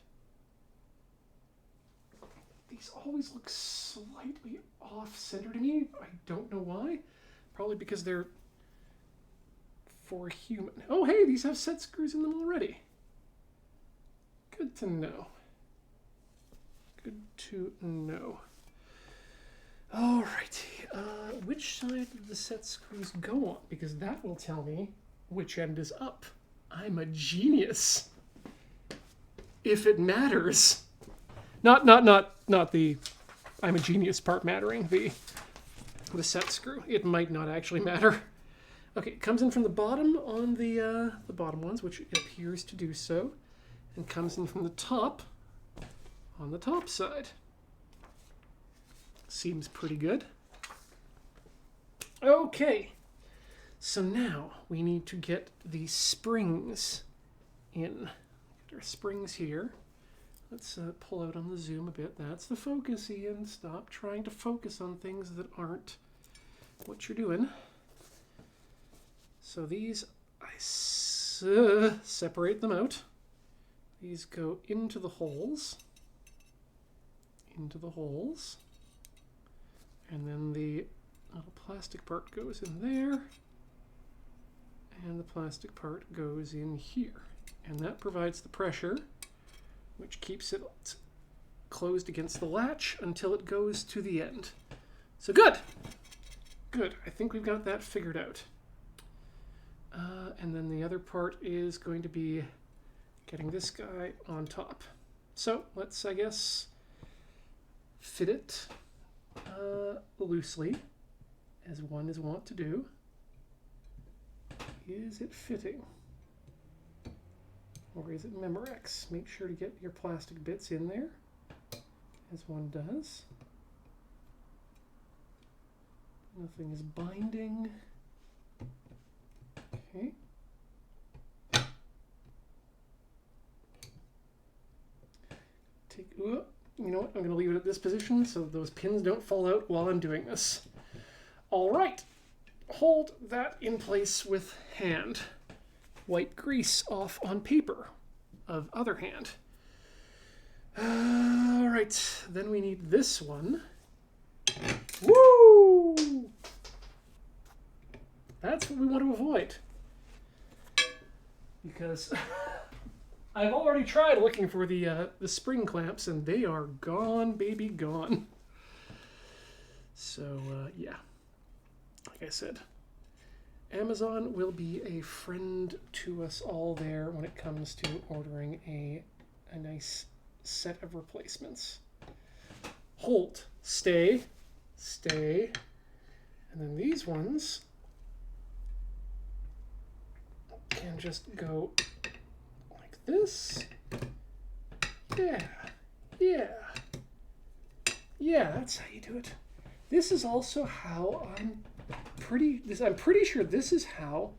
These always look slightly off-center to me. I don't know why. Probably because they're for human. Oh, hey, these have set screws in them already. Good to know. Good to know. Alrighty. which side do the set screws go on? Because that will tell me which end is up. I'm a genius. If it matters. Not the I'm a genius part mattering, the set screw. It might not actually matter. Okay, it comes in from the bottom on the bottom ones, which it appears to do so, and comes in from the top on the top side. Seems pretty good. Okay, so now we need to get the springs in. Get our springs here. Let's pull out on the zoom a bit. That's the focus, Ian. Stop trying to focus on things that aren't what you're doing. So these, I separate them out. These go into the holes. Into the holes. And then the little plastic part goes in there. And the plastic part goes in here. And that provides the pressure, which keeps it closed against the latch until it goes to the end. So good. Good. I think we've got that figured out. And then the other part is going to be getting this guy on top. So let's, I guess, fit it loosely, as one is wont to do. Is it fitting? Or is it Memorex? Make sure to get your plastic bits in there, as one does. Nothing is binding. Okay. You know what? I'm going to leave it at this position so those pins don't fall out while I'm doing this. All right. Hold that in place with hand. Wipe grease off on paper of other hand. All right. Then we need this one. Woo! That's what we want to avoid. Because I've already tried looking for the spring clamps, and they are gone, baby, gone. So, yeah. Like I said, Amazon will be a friend to us all there when it comes to ordering a nice set of replacements. Hold, stay, stay, and then these ones can just go like this. Yeah, yeah, yeah, that's how you do it. This is also how I'm pretty sure this is how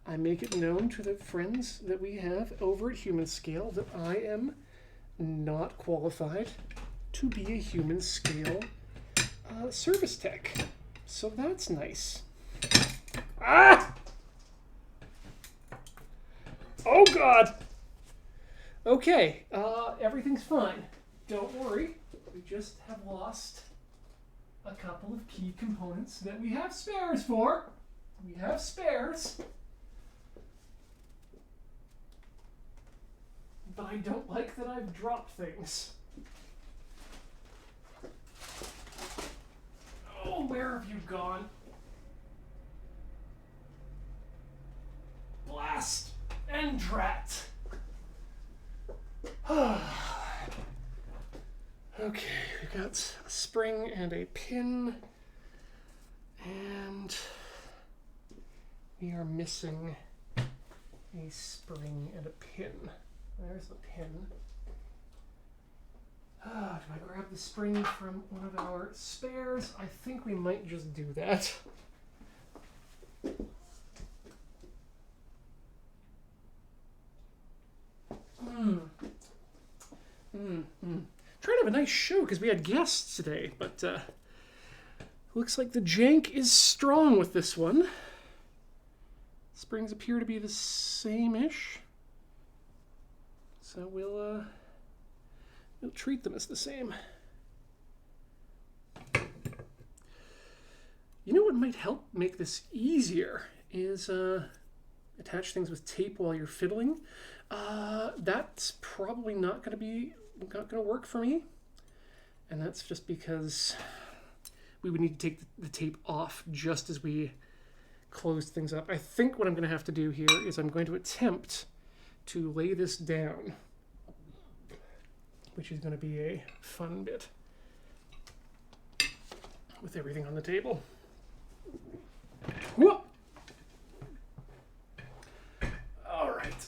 I make it known to the friends that we have over at Humanscale that I am not qualified to be a Humanscale service tech. So that's nice. Ah! Oh God! Okay, everything's fine. Don't worry. We just have lost a couple of key components that we have spares for. We have spares. But I don't like that I've dropped things. Oh, where have you gone? Blast and drat. Okay, we got a spring and a pin, and we are missing a spring and a pin. There's the pin. Do I grab the spring from one of our spares? I think we might just do that. Trying to have a nice show because we had guests today, but looks like the jank is strong with this one. Springs appear to be the same-ish, so we'll treat them as the same. You know what might help make this easier is attach things with tape while you're fiddling. That's probably not going to work for me, and that's just because we would need to take the tape off just as we close things up. I think what I'm going to have to do here is I'm going to attempt to lay this down, which is going to be a fun bit with everything on the table. Whoa! All right.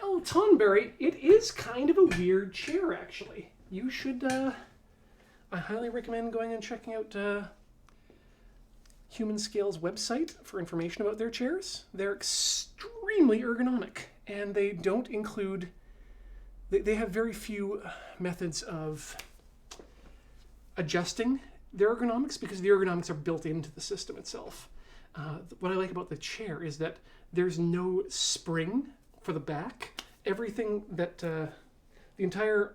El Tonberry, it is kind of a weird chair, actually. You should, I highly recommend going and checking out Humanscale's website for information about their chairs. They're extremely ergonomic, and they don't include, they have very few methods of adjusting their ergonomics because the ergonomics are built into the system itself. What I like about the chair is that there's no spring for the back. Everything that, the entire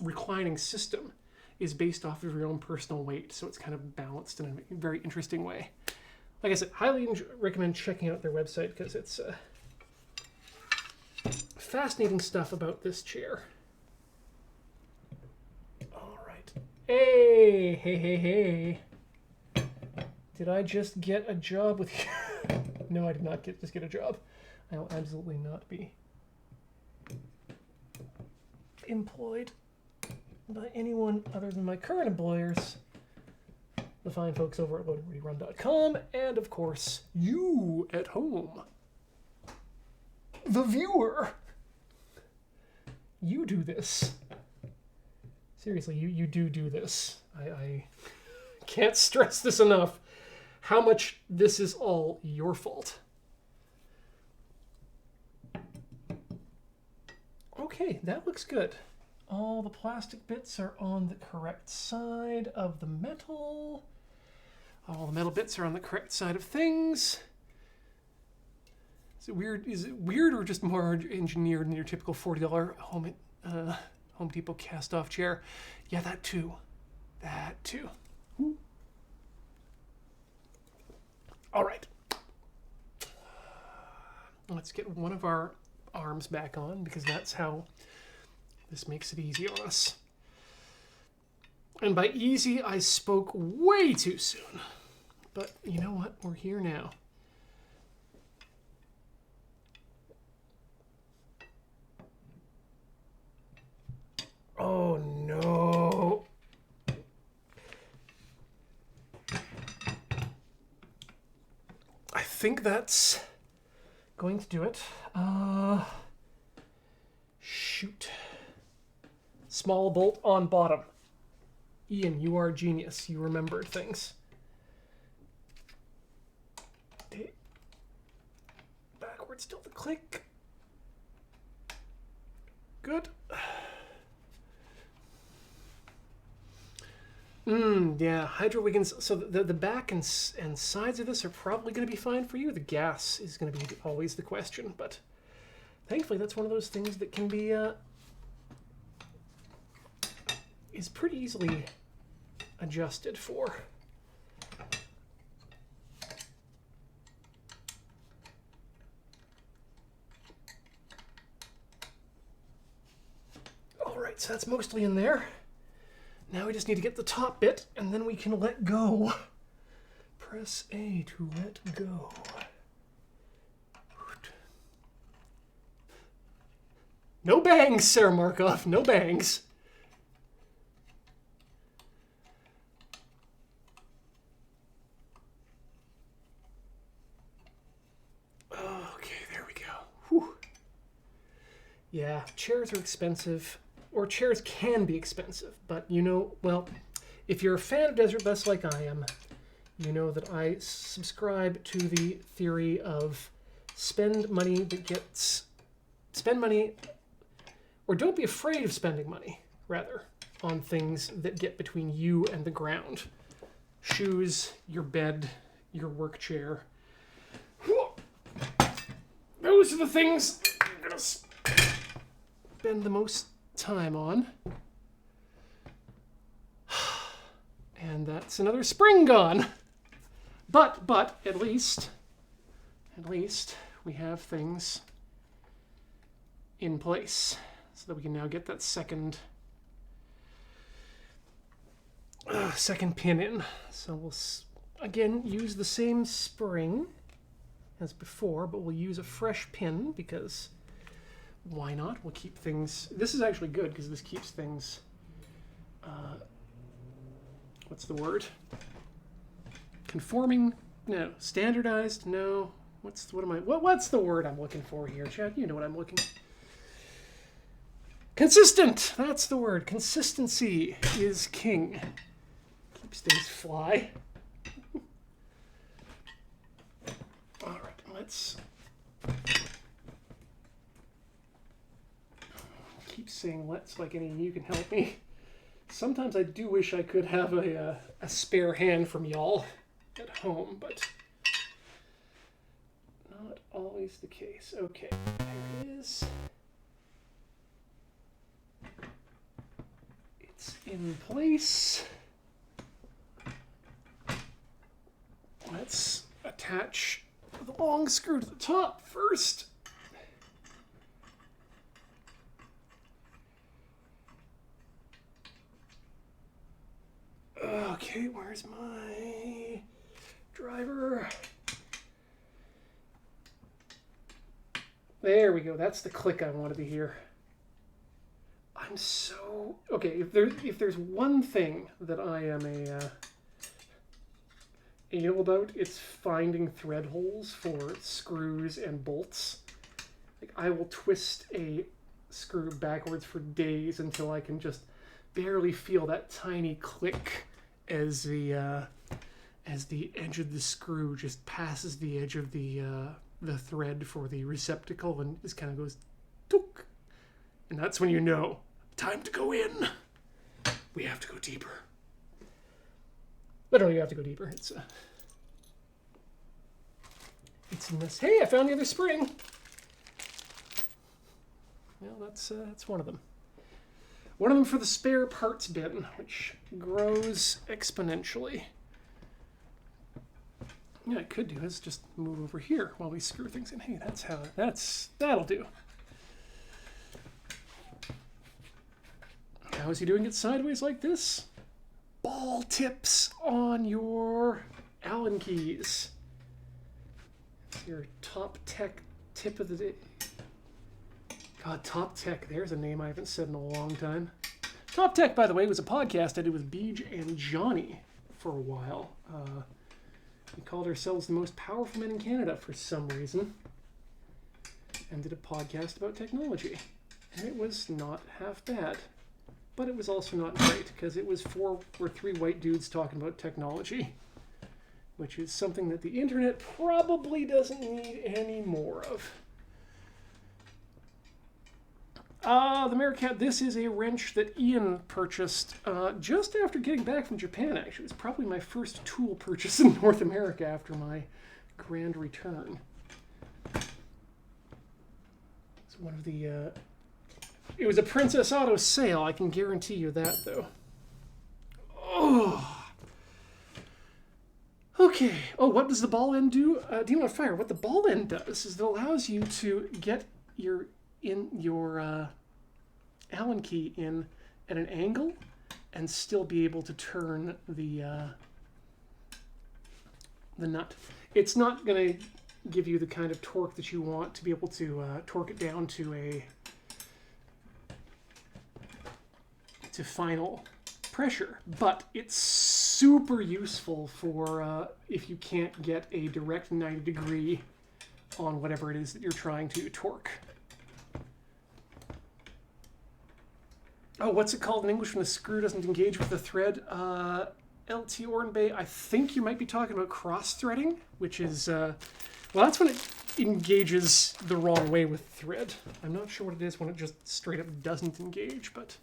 reclining system is based off of your own personal weight, so it's kind of balanced in a very interesting way. Like I said, highly recommend checking out their website because it's fascinating stuff about this chair. All right. Hey, hey, hey, hey. Did I just get a job with you? No, I did not just get a job. I will absolutely not be employed by anyone other than my current employers, the fine folks over at loadingreadyrun.com, and of course, you at home, the viewer. You do this. Seriously, you do this. I can't stress this enough, how much this is all your fault. Okay, that looks good. All the plastic bits are on the correct side of the metal. All the metal bits are on the correct side of things. Is it weird or just more engineered than your typical $40 Home Depot cast-off chair? Yeah, that too. That too. Ooh. All right. Let's get one of our arms back on because that's how this makes it easy on us. And by easy, I spoke way too soon. But you know what? We're here now. Oh no. I think that's going to do it. Shoot. Small bolt on bottom. Ian, you are a genius. You remembered things. Okay. Backwards tilt the click. Good. Yeah, Hydro Wiggins. So the back and sides of this are probably going to be fine for you. The gas is going to be always the question, but thankfully that's one of those things that can be is pretty easily adjusted for. All right, so that's mostly in there. Now we just need to get the top bit, and then we can let go. Press A to let go. No bangs, Sarah Markov, no bangs. Okay, there we go. Whew. Yeah, chairs are expensive. Or chairs can be expensive, but you know, well, if you're a fan of Desert Bus like I am, you know that I subscribe to the theory of spend money, or don't be afraid of spending money, rather, on things that get between you and the ground. Shoes, your bed, your work chair. Those are the things I'm gonna spend the most time on. And that's another spring gone. But at least we have things in place so that we can now get that second second pin in. So we'll, again, use the same spring as before, but we'll use a fresh pin because why not? We'll keep things... This is actually good because this keeps things... what's the word? Conforming? No. Standardized? No. What's the word I'm looking for here, Chad? You know what I'm looking for. Consistent! That's the word. Consistency is king. Keeps things fly. Alright, let's... keep saying let's like any of you can help me. Sometimes I do wish I could have a spare hand from y'all at home, but not always the case. Okay, there it is. It's in place. Let's attach the long screw to the top first. Okay, where's my driver? There we go. That's the click I wanted to hear. I'm so... Okay, if there's one thing that I am anal about, it's finding thread holes for screws and bolts. Like, I will twist a screw backwards for days until I can just barely feel that tiny click as the edge of the screw just passes the edge of the thread for the receptacle and just kind of goes took, and that's when you know time to go in. We have to go deeper. Literally, you have to go deeper. It's in this. Hey, I found the other spring. Well, that's one of them. One of them for the spare parts bin, which grows exponentially. Yeah, I could do is just move over here while we screw things in. Hey, that'll do. How is he doing it sideways like this? Ball tips on your Allen keys. It's your Top Tech tip of the day. God, Top Tech, there's a name I haven't said in a long time. Top Tech, by the way, was a podcast I did with Beej and Johnny for a while. We called ourselves the most powerful men in Canada for some reason. And did a podcast about technology. And it was not half bad. But it was also not great, because it was three white dudes talking about technology. Which is something that the internet probably doesn't need any more of. The Meerkat, this is a wrench that Ian purchased just after getting back from Japan, actually. It was probably my first tool purchase in North America after my grand return. It's one of the... it was a Princess Auto sale, I can guarantee you that, though. Oh! Okay. Oh, what does the ball end do? Demon on Fire. What the ball end does is it allows you to get your Allen key in at an angle and still be able to turn the nut. It's not going to give you the kind of torque that you want to be able to torque it down to final pressure, but it's super useful for if you can't get a direct 90 degree on whatever it is that you're trying to torque. Oh, what's it called in English when the screw doesn't engage with the thread? LT Ornbay, I think you might be talking about cross-threading, which is, well, that's when it engages the wrong way with thread. I'm not sure what it is when it just straight up doesn't engage, but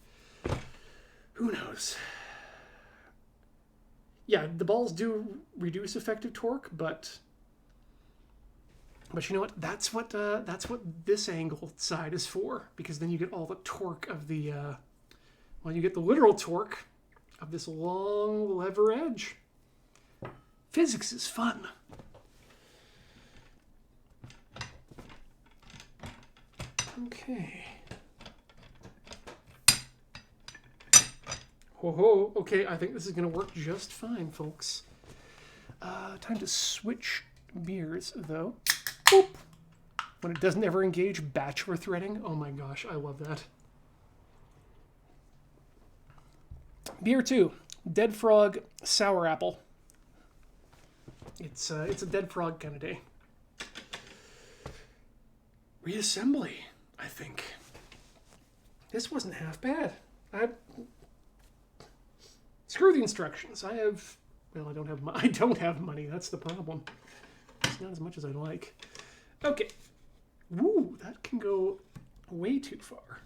who knows? Yeah, the balls do reduce effective torque, but you know what? That's what this angle side is for, because then you get all the torque of the, well, you get the literal torque of this long lever edge. Physics is fun. Okay. Ho ho. Okay, I think this is going to work just fine, folks. Time to switch beers, though. Boop. When it doesn't ever engage bachelor threading. Oh my gosh, I love that. Beer 2. Dead Frog Sour Apple. It's a Dead Frog kind of day. Reassembly, I think. This wasn't half bad. Screw the instructions. I don't have money. That's the problem. It's not as much as I'd like. Okay. Woo, that can go way too far.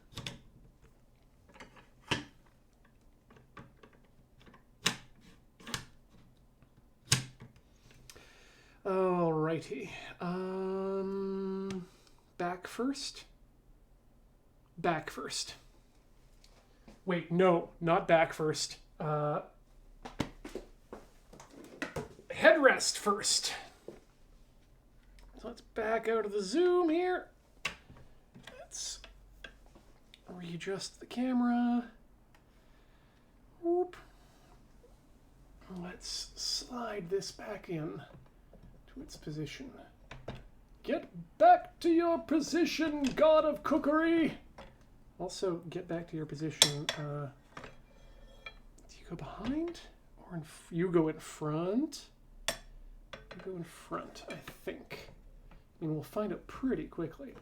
Alrighty. Back first. Back first. Wait, no, not back first. Headrest first. So let's back out of the zoom here. Let's readjust the camera. Whoop. Let's slide this back in to its position. Get back to your position, god of cookery! Also, get back to your position. Do you go behind? Or you go in front? You go in front, I think. I mean, we'll find out pretty quickly.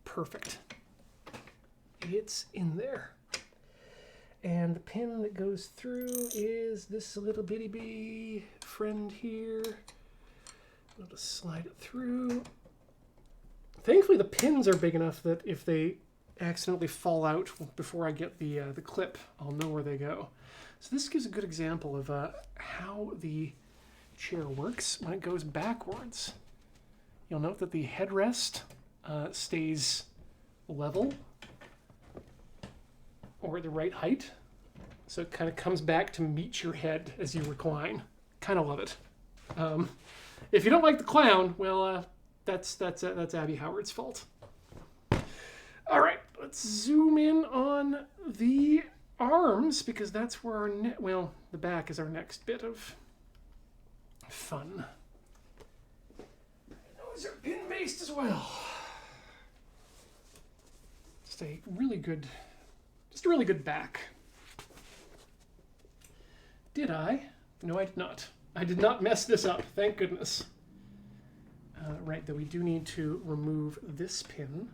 Perfect. It's in there. And the pin that goes through is this little bitty bee friend here. I'll just slide it through. Thankfully, the pins are big enough that if they accidentally fall out before I get the clip, I'll know where they go. So this gives a good example of how the chair works when it goes backwards. You'll note that the headrest stays level or at the right height, so it kind of comes back to meet your head as you recline. Kind of love it. If you don't like the clown, well, that's Abby Howard's fault. All right, let's zoom in on the arms because that's where our the back is our next bit of fun. Those are pin-based as well. Just a really good back. Did I? No, I did not. I did not mess this up, thank goodness. Right, though we do need to remove this pin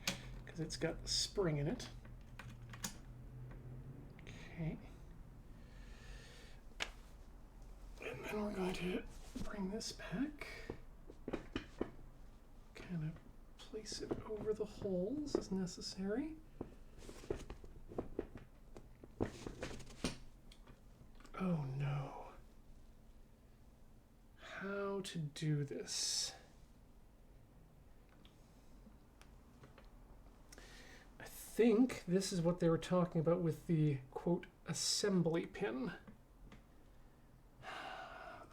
because it's got a spring in it. Okay. And then we're going to bring this back. Kind of place it over the holes as necessary. Oh no. How to do this? I think this is what they were talking about with the, quote, assembly pin.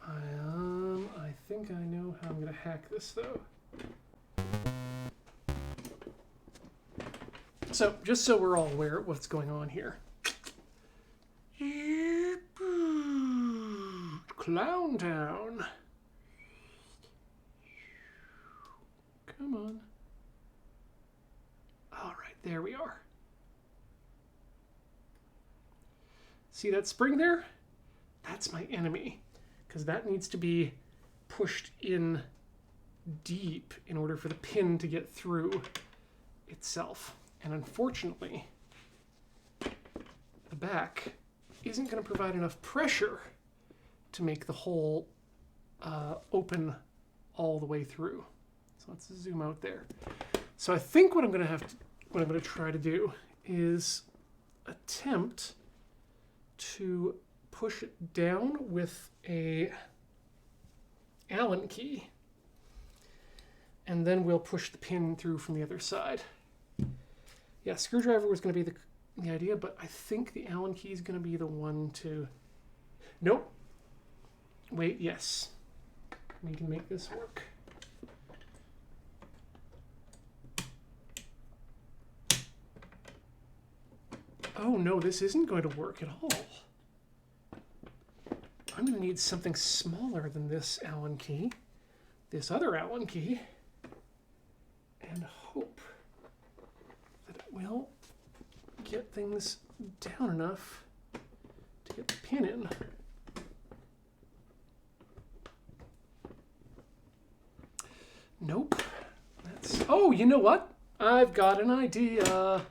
I think I know how I'm going to hack this, though. So, just so we're all aware of what's going on here. Clown Town. Come on. All right, there we are. See that spring there? That's my enemy, because that needs to be pushed in deep in order for the pin to get through itself. And unfortunately, the back isn't going to provide enough pressure to make the hole open all the way through. So let's zoom out there. So I think what I'm going to try to do is attempt to push it down with a Allen key, and then we'll push the pin through from the other side. Yeah, screwdriver was going to be the idea, but I think the Allen key is going to be the one to... Nope. Wait, yes. We can make this work. Oh no, this isn't going to work at all. I'm going to need something smaller than this Allen key, this other Allen key, and hope that it will get things down enough to get the pin in. Nope. Oh, you know what? I've got an idea.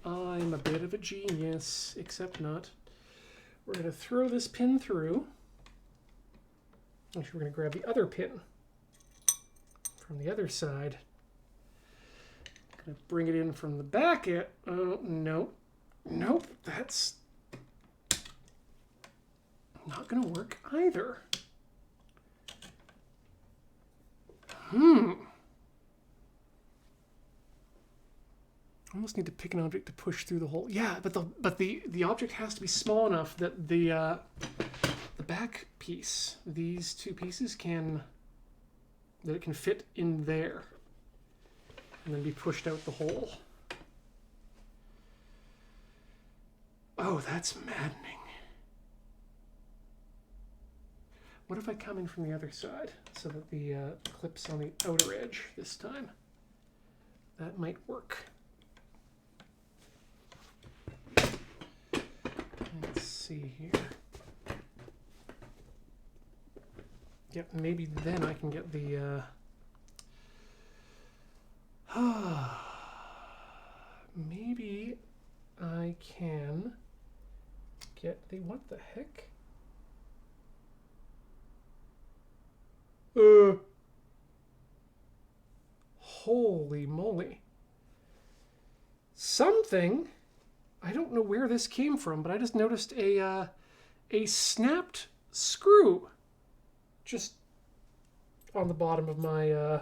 I'm a bit of a genius, except not. We're going to throw this pin through. Actually, we're going to grab the other pin from the other side. Going to bring it in from the back. Oh, no. Nope, that's not going to work either. I almost need to pick an object to push through the hole. Yeah, but the object has to be small enough that the back piece, these two pieces, that it can fit in there and then be pushed out the hole. Oh, that's maddening. What if I come in from the other side so that the clip's on the outer edge this time? That might work. Let's see here. Yep, maybe then I can get the... maybe I can get the... What the heck? Holy moly. Something... I don't know where this came from, but I just noticed a snapped screw just on the bottom of my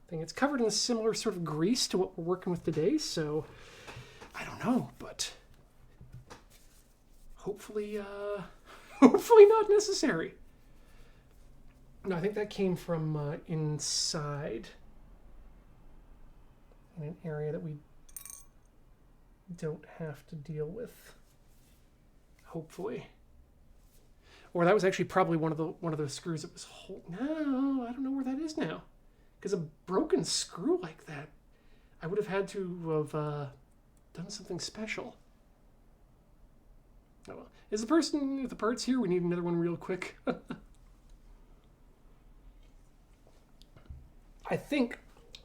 thing. It's covered in a similar sort of grease to what we're working with today, so I don't know, but hopefully not necessary. No, I think that came from inside in an area that we don't have to deal with, hopefully. Or that was actually probably one of those screws that was no, I don't know where that is now. Because a broken screw like that, I would have had to have done something special. Oh well. Is the person with the parts here? We need another one real quick. I think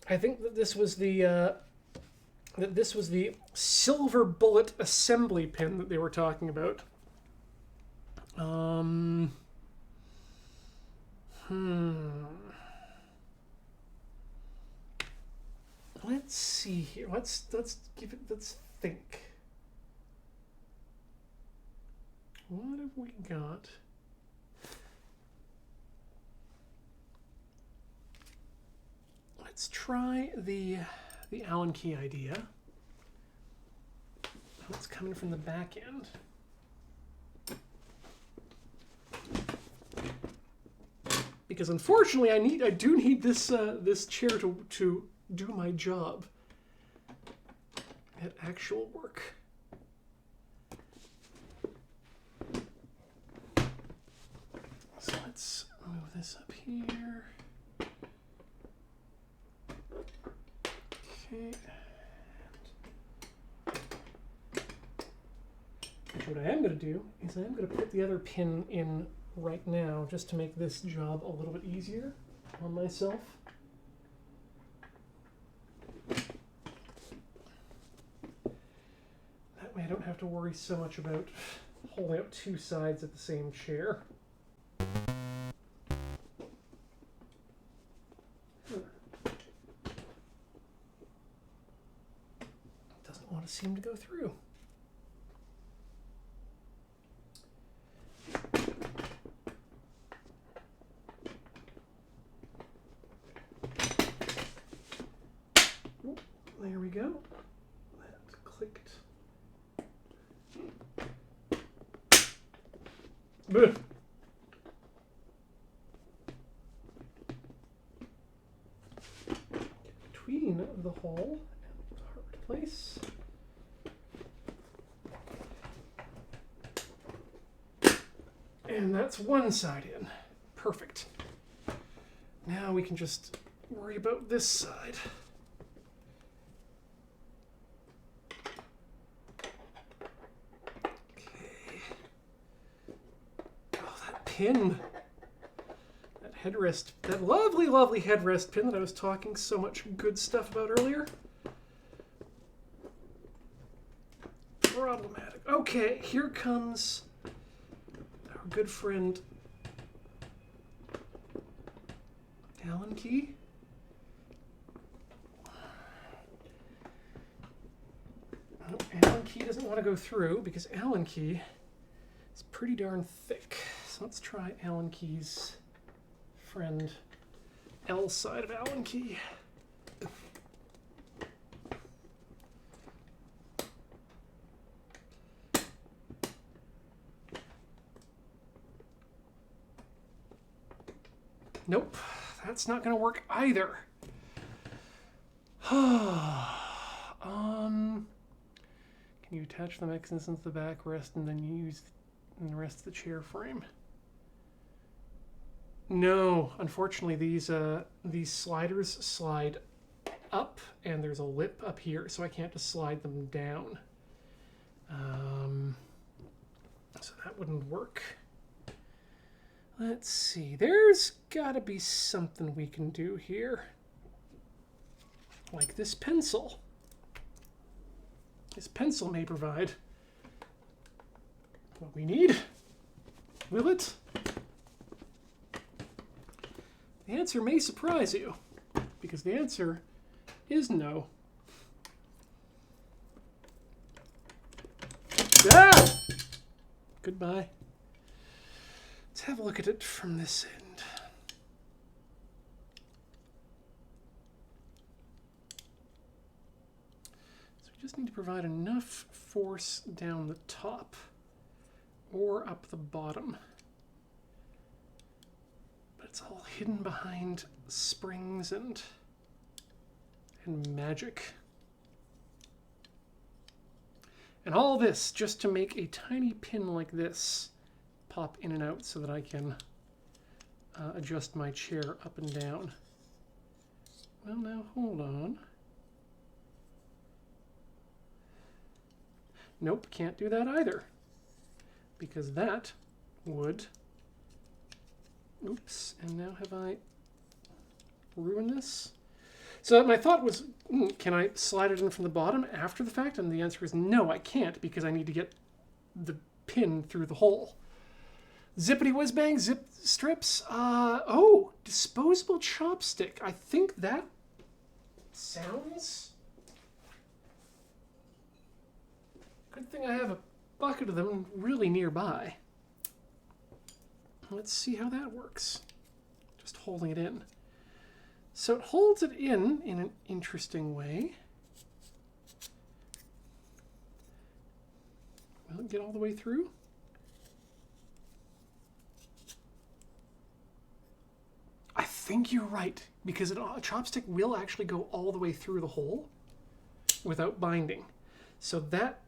that this was the silver bullet assembly pin that they were talking about. Let's see here. Let's think. What have we got? Let's try the Allen key idea. It's coming from the back end. Because unfortunately, I do need this this chair to do my job at actual work. So let's move this up here. Okay. What I am going to do is I am going to put the other pin in right now just to make this job a little bit easier on myself. That way I don't have to worry so much about holding up two sides of the same chair. Doesn't want to seem to go through. There we go. That clicked Blech. Between the hole and the hard place. And that's one side in. Perfect. Now we can just worry about this side. Okay. Oh, that pin. That headrest. That lovely, lovely headrest pin that I was talking so much good stuff about earlier. Problematic. Okay, here comes our good friend Allen key. Oh, Allen key doesn't want to go through because Allen key is pretty darn thick. So let's try Allen key's friend, L side of Allen key. Nope, that's not going to work either. Can you attach the mechanism to the backrest and then use the rest of the chair frame? No, unfortunately, these sliders slide up, and there's a lip up here, so I can't just slide them down. So that wouldn't work. Let's see, there's gotta be something we can do here. Like this pencil. This pencil may provide what we need. Will it? The answer may surprise you, because the answer is no. Ah! Goodbye. Let's have a look at it from this end. So we just need to provide enough force down the top or up the bottom. But it's all hidden behind springs and magic. And all this just to make a tiny pin like this pop in and out so that I can adjust my chair up and down. Well, now hold on. Nope, can't do that either, because that would... Oops, and now have I ruined this? So my thought was, can I slide it in from the bottom after the fact? And the answer is no, I can't, because I need to get the pin through the hole. Zippity whiz bang, zip strips. Oh, disposable chopstick. I think that sounds... Good thing I have a bucket of them really nearby. Let's see how that works. Just holding it in. So it holds it in an interesting way. Will it get all the way through? I think you're right, because a chopstick will actually go all the way through the hole without binding. So that,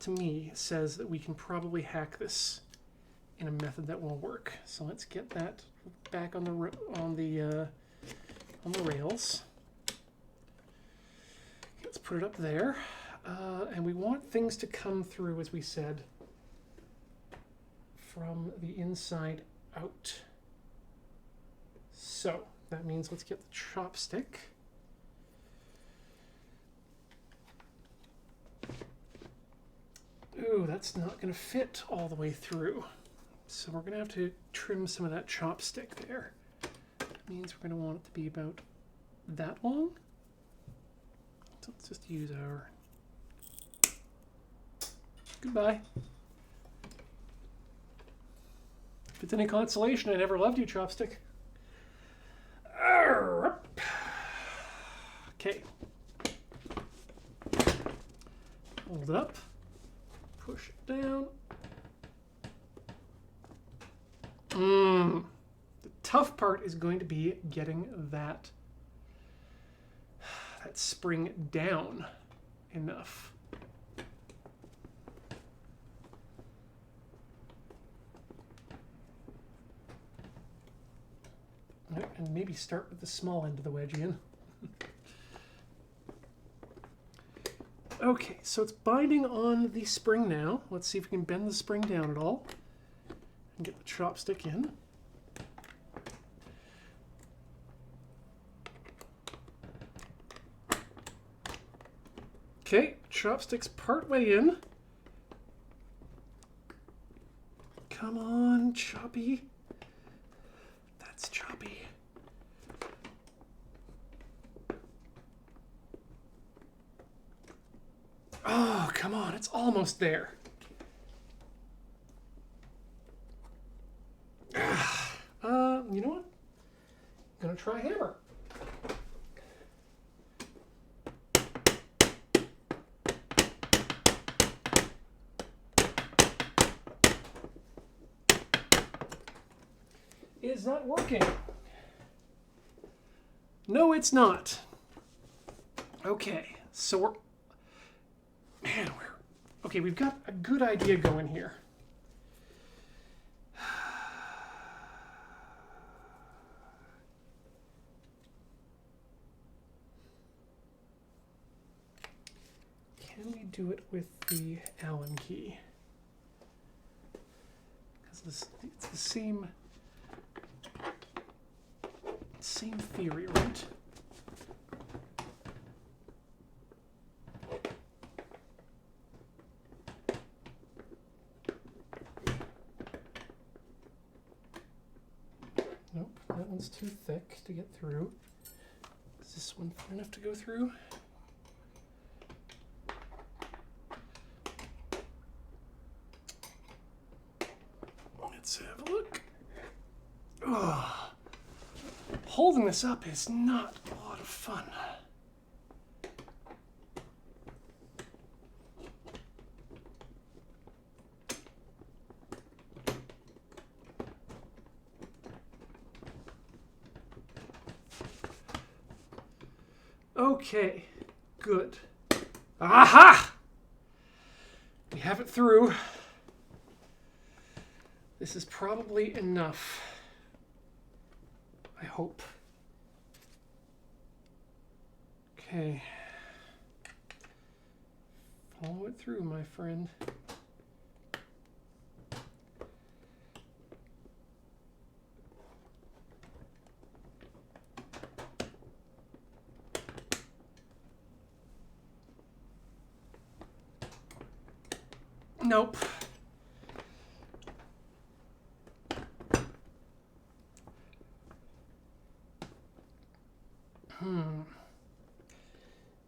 to me, says that we can probably hack this in a method that will work. So let's get that back on the rails. Let's put it up there, and we want things to come through, as we said, from the inside out. So that means let's get the chopstick. Ooh, that's not going to fit all the way through. So we're going to have to trim some of that chopstick there. That means we're going to want it to be about that long. So let's just use our... Goodbye. If it's any consolation, I never loved you, chopstick. Okay. Hold it up. Push it down. The tough part is going to be getting that spring down enough. And maybe start with the small end of the wedge again. Okay, so it's binding on the spring now. Let's see if we can bend the spring down at all and get the chopstick in. Okay, chopstick's partway in. Come on, choppy. That's choppy. Oh, come on, it's almost there. You know what? I'm gonna try hammer. It's not working. No, it's not. Okay, so okay, we've got a good idea going here. Can we do it with the Allen key? Because it's the same theory, right? Nope, that one's too thick to get through. Is this one thin enough to go through? Let's have a look. Oh, holding this up is not a lot of fun. Okay, good. Aha! We have it through. This is probably enough. I hope. Okay. Follow it through, my friend. Nope.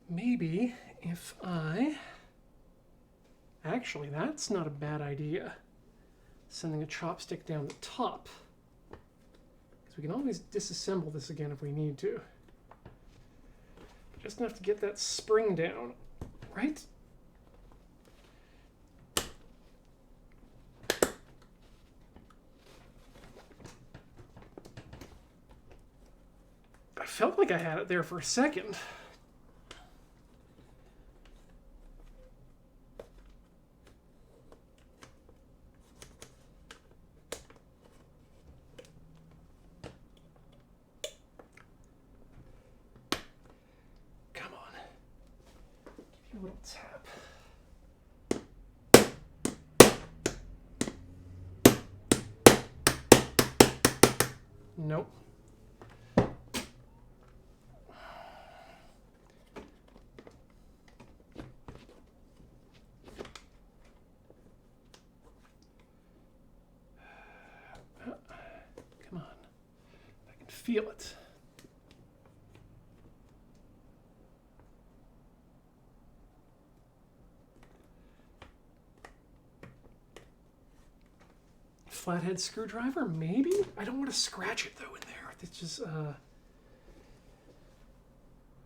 Maybe if I... Actually, that's not a bad idea. Sending a chopstick down the top. Because we can always disassemble this again if we need to. Just enough to get that spring down, right? I felt like I had it there for a second. Come on. Give you a little tap. Nope. Come on. I can feel it. Flathead screwdriver, maybe? I don't want to scratch it though in there. It's just,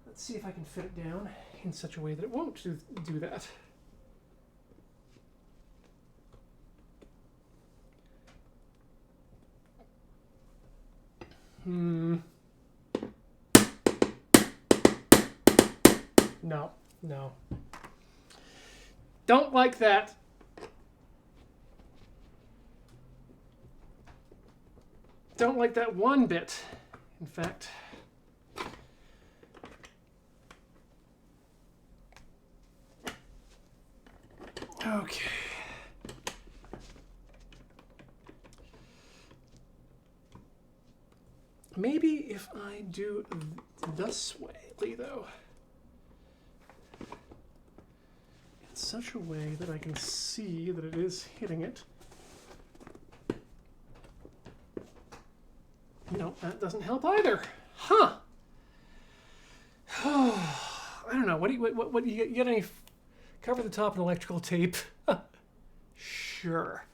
let's see if I can fit it down in such a way that it won't do that. No, no. Don't like that. Don't like that one bit, in fact. Okay. Maybe if I do this way, though, in such a way that I can see that it is hitting it. No, that doesn't help either. Huh. I don't know. What do you get any cover the top in electrical tape? Sure.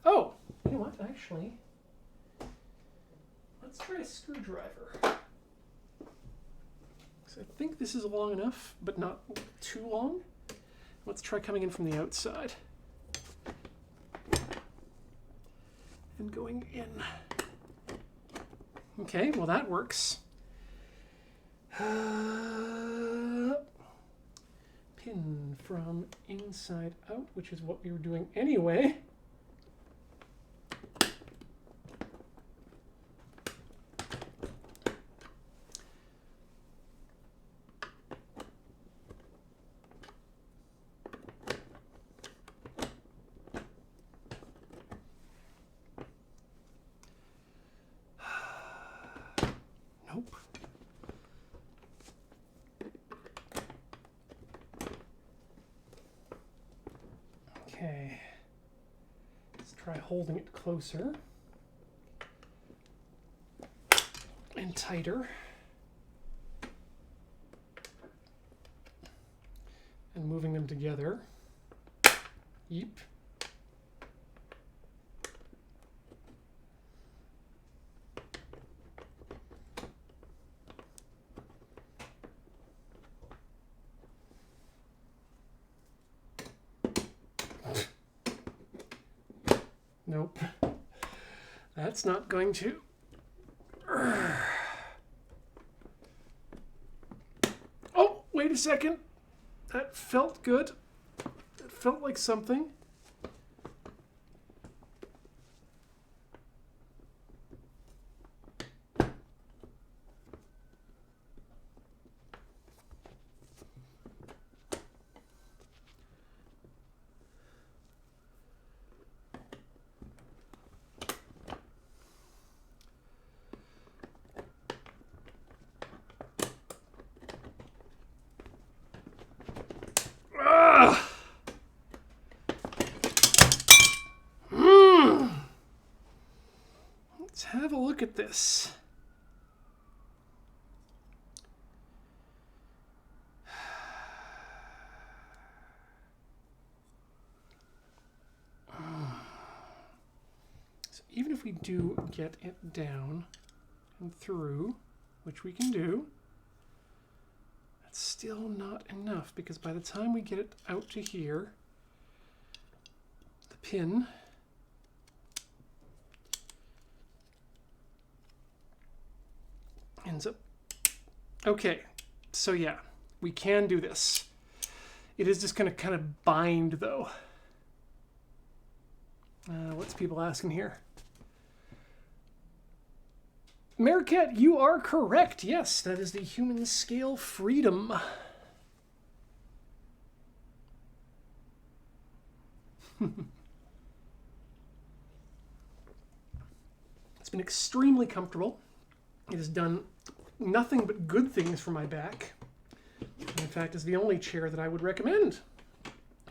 Oh, you know what? Actually, let's try a screwdriver. So I think this is long enough, but not too long. Let's try coming in from the outside and going in. Okay, well that works. Pin from inside out, which is what we were doing anyway. Nope. Okay. Let's try holding it closer and tighter. And moving them together. Yeep. Nope. That's not going to. Oh, wait a second. That felt good. It felt like something. Let's have a look at this. So even if we do get it down and through, which we can do, that's still not enough, because by the time we get it out to here, the pin ends up. Okay, so yeah, we can do this. It is just going to kind of bind, though. What's people asking here? Meerkat, you are correct. Yes, that is the Humanscale Freedom. It's been extremely comfortable. It has done nothing but good things for my back. In fact, it's the only chair that I would recommend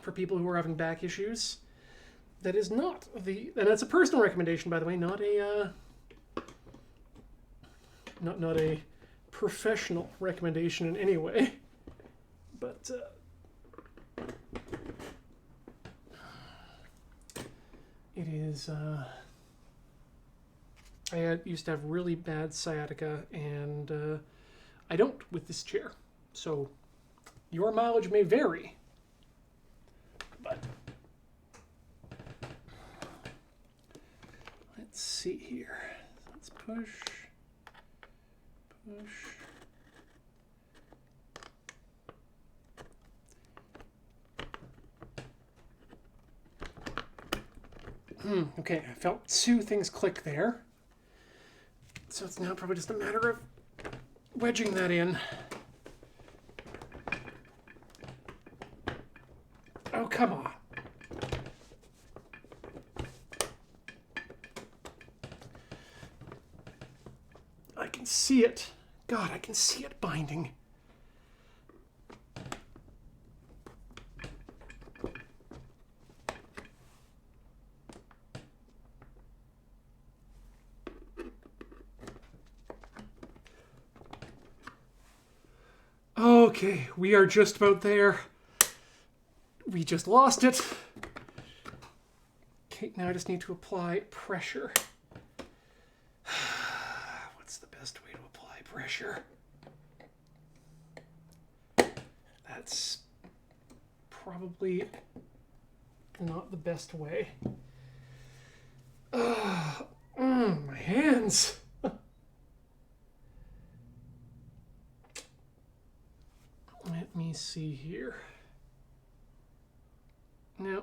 for people who are having back issues. That is not the, and that's a personal recommendation, by the way, not a not a professional recommendation in any way. But it is. I used to have really bad sciatica, and I don't with this chair. So your mileage may vary, but let's see here. Let's push. Okay, I felt two things click there. So it's now probably just a matter of wedging that in. Oh, come on. I can see it. God, I can see it binding. Okay, we are just about there. We just lost it. Okay, now I just need to apply pressure. What's the best way to apply pressure? That's probably not the best way. My hands. Let me see here. Now,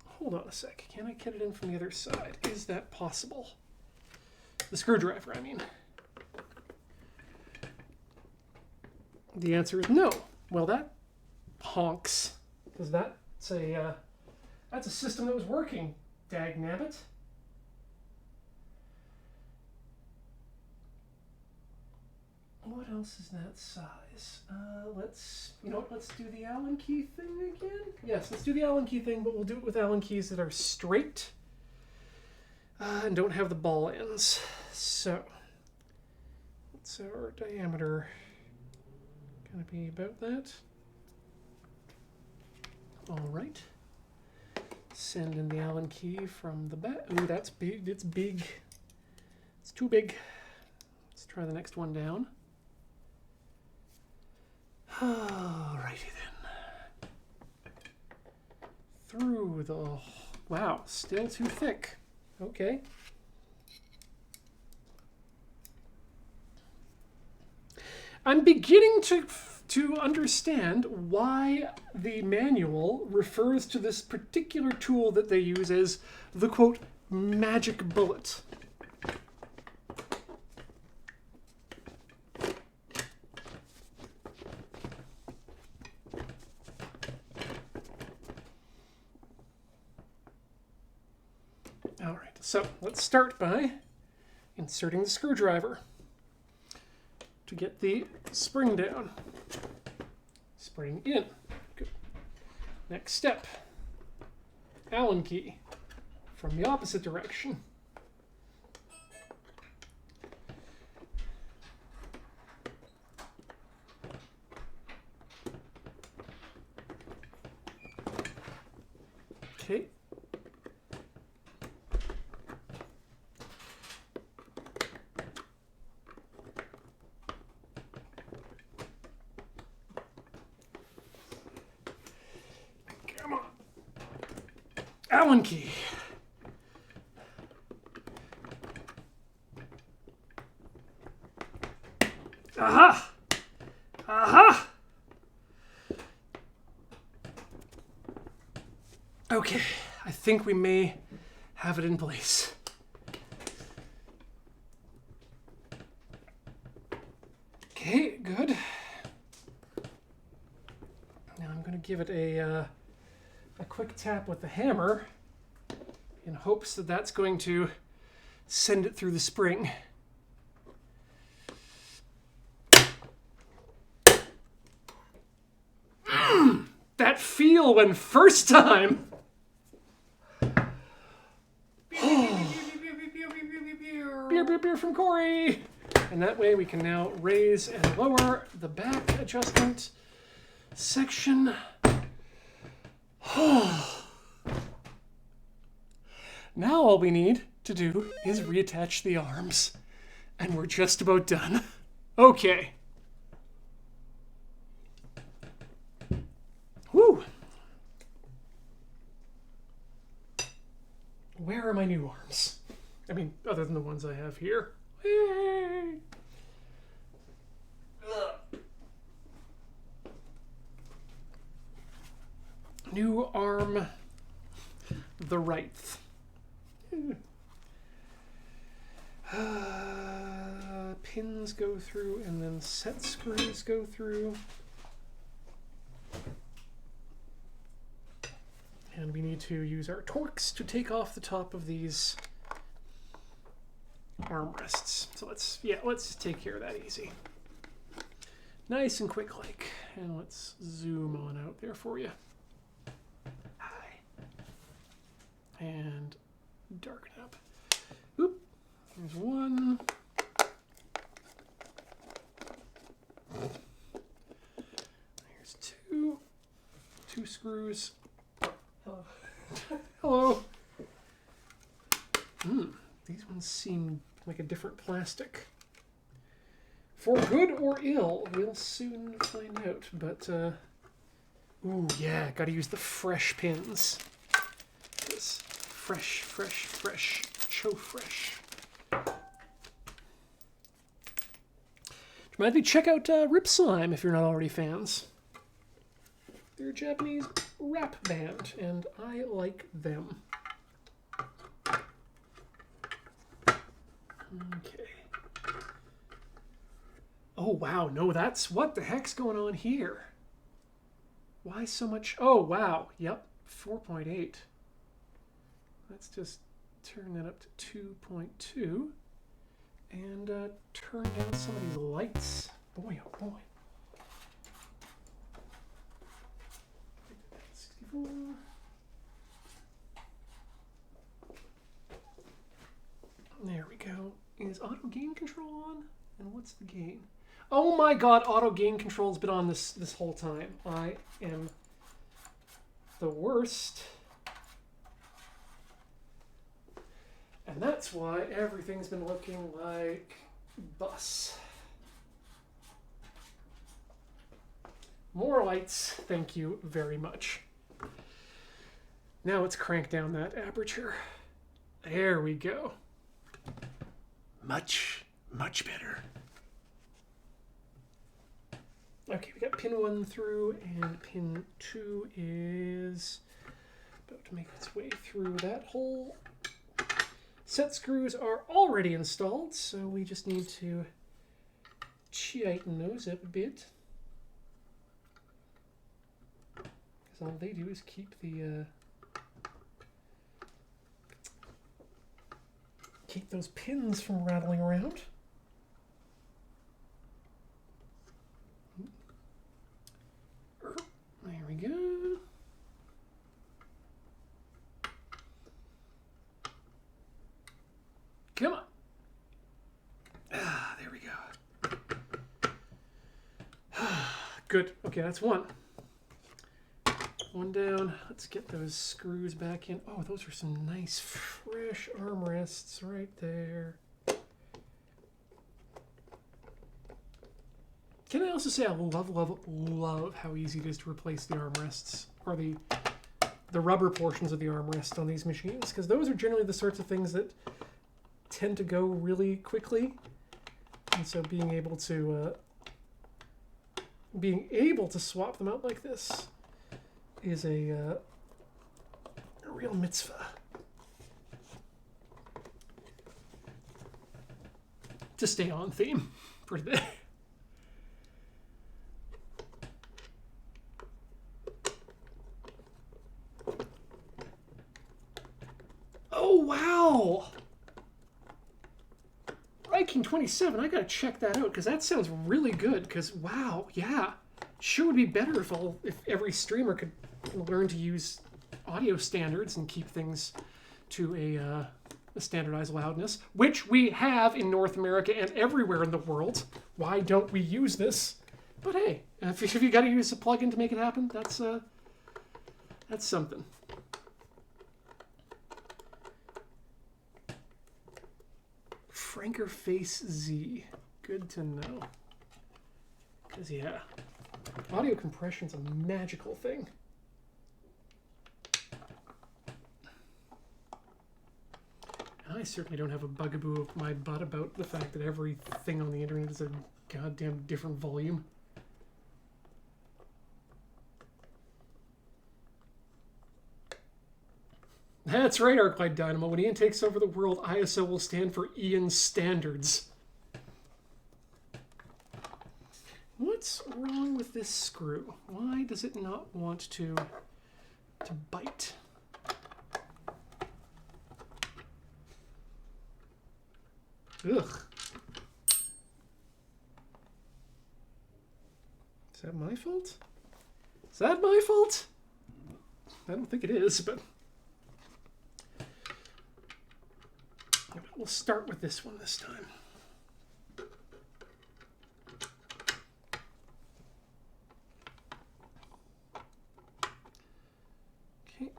hold on a sec. Can I get it in from the other side? Is that possible? The screwdriver, I mean. The answer is no. Well, that honks. Because that's a system that was working, dagnabbit. What else is that size? Let's do the Allen key thing again. Yes, let's do the Allen key thing, but we'll do it with Allen keys that are straight and don't have the ball ends. So, what's our diameter? Gonna be about that. All right. Send in the Allen key from the back. Ooh, that's big. It's big. It's too big. Let's try the next one down. Alrighty then. Through the... Wow, still too thick. Okay. I'm beginning to understand why the manual refers to this particular tool that they use as the, quote, magic bullet. All right, so let's start by inserting the screwdriver to get the spring down. Spring in. Good. Next step, Allen key from the opposite direction. Okay. Allen key. Aha! Aha! Okay, I think we may have it in place. Okay, good. Now I'm going to give it a quick tap with the hammer in hopes that that's going to send it through the spring. That feel when first time. Beer from Corey. And that way we can now raise and lower the back adjustment section. Now all we need to do is reattach the arms. And we're just about done. Okay. Whew. Where are my new arms? I mean, other than the ones I have here. Yay. new arm, the right. Pins go through and then set screws go through. And we need to use our Torx to take off the top of these armrests. So let's take care of that easy. Nice and quick like. And let's zoom on out there for you. Hi. And darken up. Oop. There's one. Here's two. Two screws. Hello. These ones seem like a different plastic. For good or ill, we'll soon find out. But, ooh, yeah, gotta use the fresh pins. This fresh, fresh, fresh, cho fresh. Remind me, check out Rip Slime if you're not already fans. They're a Japanese rap band, and I like them. Okay. Oh, wow. No, that's... What the heck's going on here? Why so much... Oh, wow. Yep. 4.8. Let's just turn that up to 2.2. And turn down some of these lights. Boy, oh boy. 64. There we go. Is auto gain control on? And what's the gain? Oh my god, auto gain control's been on this whole time. I am the worst. And that's why everything's been looking like bus. More lights, thank you very much. Now let's crank down that aperture. There we go. Much, much better. Okay, we got pin 1 through, and pin 2 is about to make its way through that hole. Set screws are already installed, so we just need to tighten those up a bit. Because all they do is keep those pins from rattling around. There we go. Come on. Ah, there we go. Good. Okay, that's one. One down. Let's get those screws back in. Oh, those are some nice fresh armrests right there. Can I also say I love, love, love how easy it is to replace the armrests, or the rubber portions of the armrest on these machines, because those are generally the sorts of things that tend to go really quickly, and so being able to swap them out like this is a real mitzvah. To stay on theme for today. Oh wow! King 27, I gotta check that out because that sounds really good. Because wow, yeah, sure would be better if every streamer could learn to use audio standards and keep things to a standardized loudness, which we have in North America and everywhere in the world. Why don't we use this? But hey, if you got to use a plugin to make it happen, that's something. Franker Face Z. Good to know. Because, yeah, audio compression's a magical thing. And I certainly don't have a bugaboo of my butt about the fact that everything on the internet is a goddamn different volume. That's right, Arclight Dynamo. When Ian takes over the world, ISO will stand for Ian Standards. What's wrong with this screw? Why does it not want to bite? Ugh. Is that my fault? Is that my fault? I don't think it is, but we'll start with this one this time. Okay.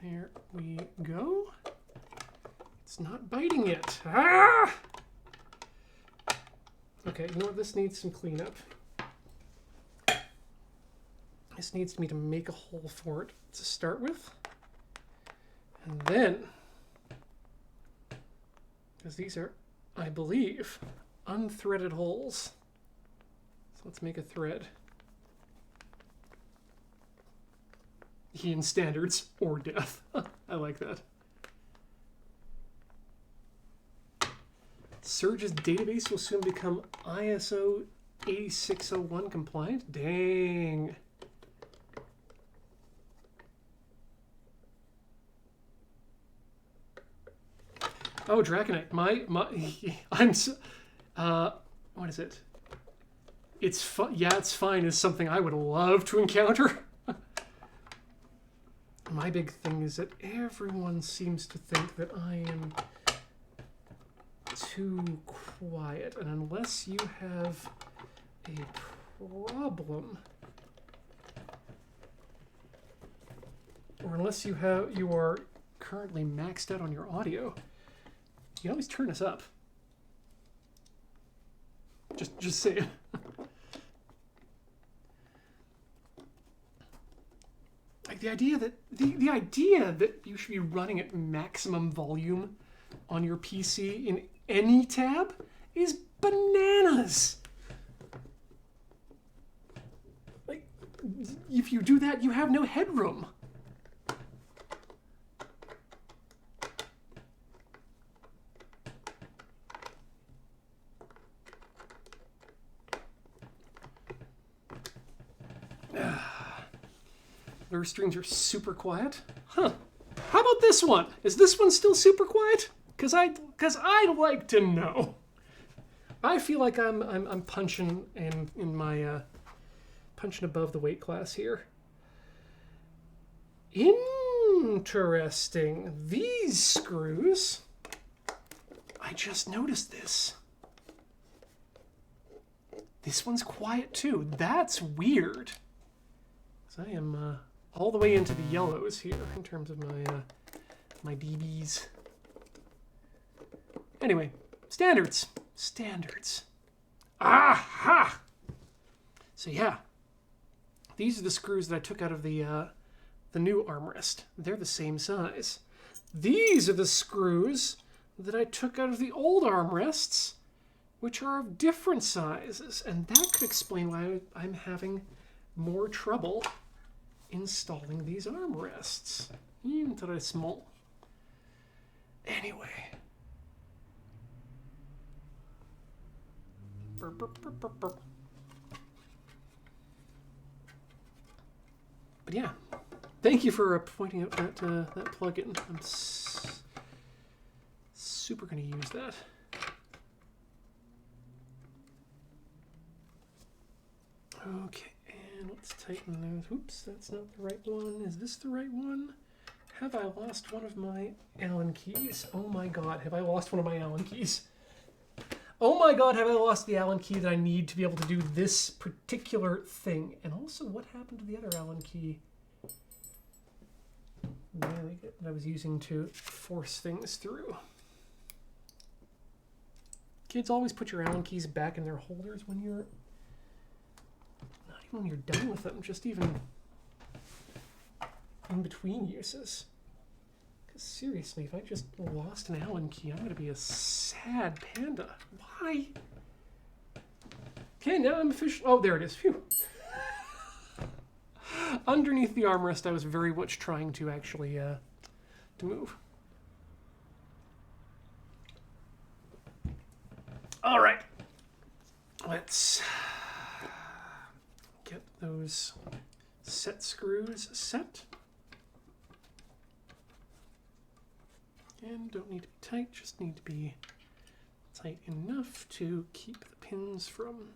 There we go. It's not biting it. Ah! Okay, you know what? This needs some cleanup. This needs me to make a hole for it to start with. And then, because these are, I believe, unthreaded holes. So let's make a thread. Ian Standards or death. I like that. Surge's database will soon become ISO 8601 compliant. Dang. Oh, Draconite. I'm so, what is it? It's fun. Yeah, it's fine is something I would love to encounter. My big thing is that everyone seems to think that I am too quiet, and unless you have a problem, or unless you are currently maxed out on your audio, you can always turn us up. Just say it. Like the idea that you should be running at maximum volume on your PC in any tab is bananas. Like, if you do that, you have no headroom. Their streams are super quiet. Huh. How about this one? Is this one still super quiet? Cause I'd like to know. I feel like I'm punching in my punching above the weight class here. Interesting. These screws. I just noticed this. This one's quiet too. That's weird. So I am all the way into the yellows here in terms of my dBs. Anyway, standards. Aha! So yeah, these are the screws that I took out of the new armrest. They're the same size. These are the screws that I took out of the old armrests, which are of different sizes, and that could explain why I'm having more trouble installing these armrests. Interessant. Anyway. But yeah, thank you for pointing out that plugin. I'm super going to use that. Okay, and let's tighten those. Oops, that's not the right one. Is this the right one? Have I lost one of my Allen keys? Oh my god, have I lost one of my Allen keys? Oh my god, have I lost the Allen key that I need to be able to do this particular thing? And also, what happened to the other Allen key that I was using to force things through? Kids, always put your Allen keys back in their holders when you're... Not even when you're done with them, just even in between uses. Because seriously, if I just lost an Allen key, I'm going to be a sad panda. Why? Okay, now I'm official. Oh, there it is. Phew. underneath the armrest, I was very much trying to actually to move. All right, let's get those set screws set. And don't need to be tight, just need to be tight enough to keep the pins from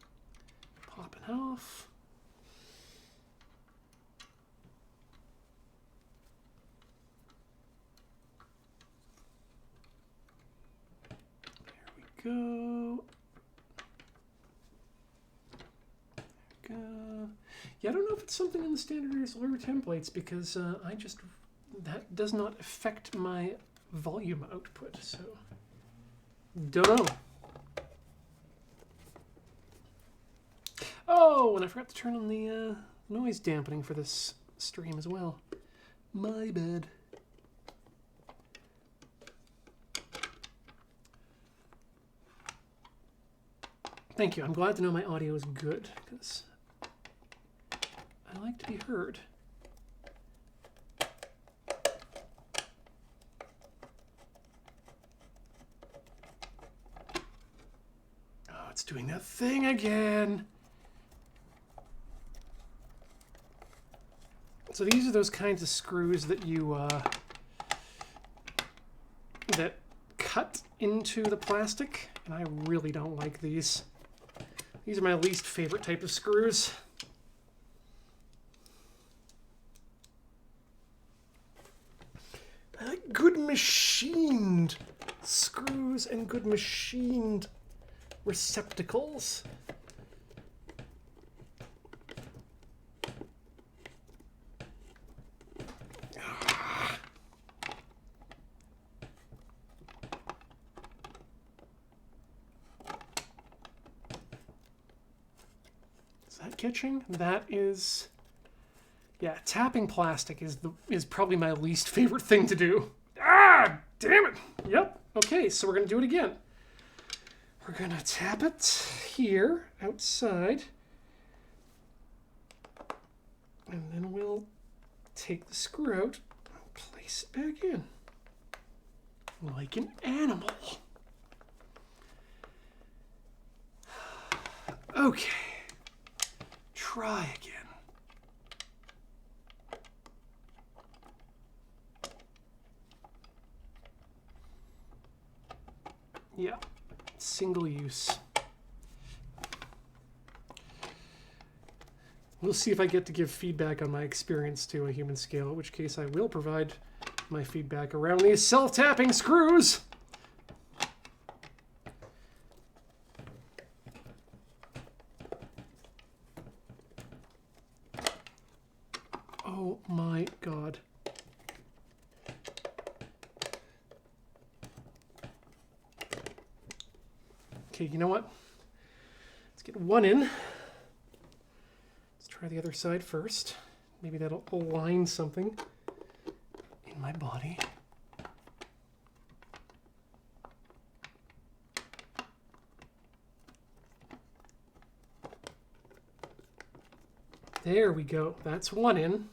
popping off. There we go. There we go. Yeah, I don't know if it's something in the standard Tailor templates because that does not affect my volume output, so don't know. Oh, and I forgot to turn on the noise dampening for this stream as well. My bad. Thank you. I'm glad to know my audio is good because I like to be heard. It's doing that thing again. So these are those kinds of screws that you that cut into the plastic, and I really don't like these. These are my least favorite type of screws. I like good machined screws and good machined receptacles. Is that catching? That is, yeah. Tapping plastic is probably my least favorite thing to do. Ah, damn it! Yep. Okay, so we're gonna do it again. We're going to tap it here, outside, and then we'll take the screw out and place it back in, like an animal. Okay, try again. Yeah. Single use. We'll see if I get to give feedback on my experience to a Humanscale, in which case I will provide my feedback around these self-tapping screws. Oh my God. Okay, you know what? Let's get one in. Let's try the other side first. Maybe that'll align something in my body. There we go. That's one in.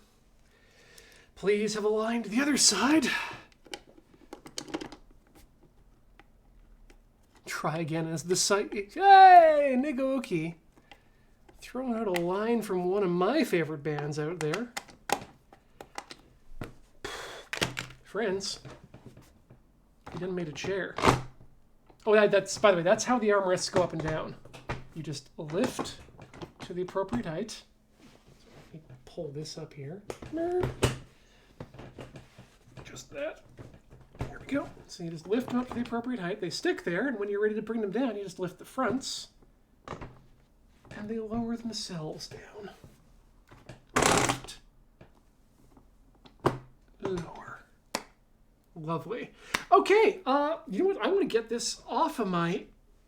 Please have aligned the other side. Try again as the site. Hey, Nigookie. Throwing out a line from one of my favorite bands out there. Friends, he done made a chair. Oh, that's, by the way, that's how the armrests go up and down. You just lift to the appropriate height. Let me pull this up here. Just that. There we go. So you just lift them up to the appropriate height. They stick there, and when you're ready to bring them down, you just lift the fronts, and they lower themselves down. Lift. Lower. Lovely. Okay, you know what? I want to get this off of my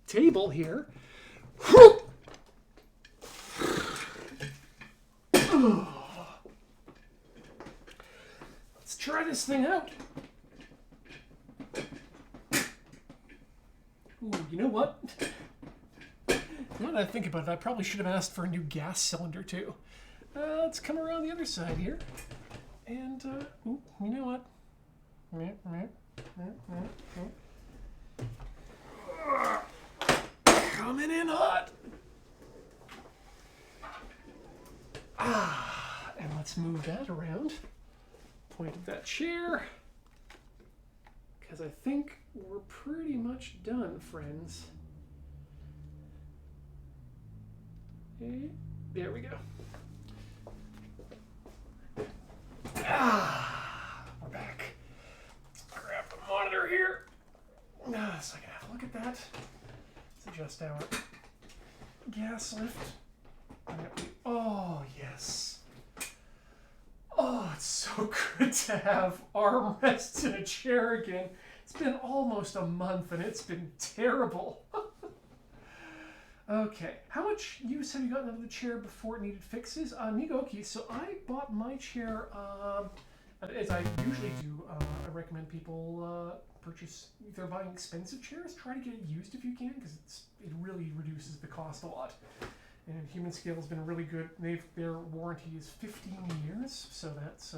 table here. Let's try this thing out. Ooh, you know what? Now that I think about it, I probably should have asked for a new gas cylinder too. Let's come around the other side here. And, ooh, you know what? Coming in hot. And let's move that around. Point of that chair. Because I think we're pretty much done, friends. Okay, there we go. We're back. Grab the monitor here. So I can have a look at that. Let's adjust our gas lift. Oh, yes. Oh, it's so good to have armrests in a chair again. It's been almost a month and it's been terrible. Okay, how much use have you gotten out of the chair before it needed fixes? Nigoki, so I bought my chair, as I usually do, I recommend people purchase, if they're buying expensive chairs, try to get it used if you can, because it really reduces the cost a lot. And Humanscale has been really good. Their warranty is 15 years, so that's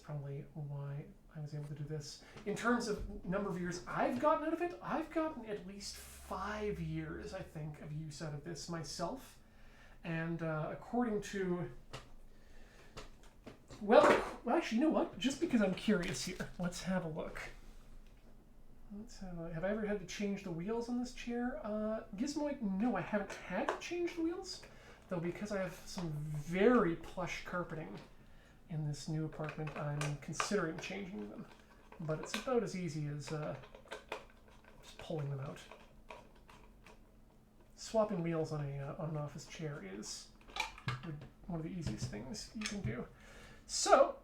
probably why I was able to do this. In terms of number of years I've gotten out of it, I've gotten at least 5 years, I think, of use out of this myself. And according to... Well, actually, you know what? Just because I'm curious here, let's have a look. Have I ever had to change the wheels on this chair? Gizmoid, no, I haven't had to change the wheels. Though because I have some very plush carpeting in this new apartment, I'm considering changing them. But it's about as easy as just pulling them out. Swapping wheels on an office chair is one of the easiest things you can do. So,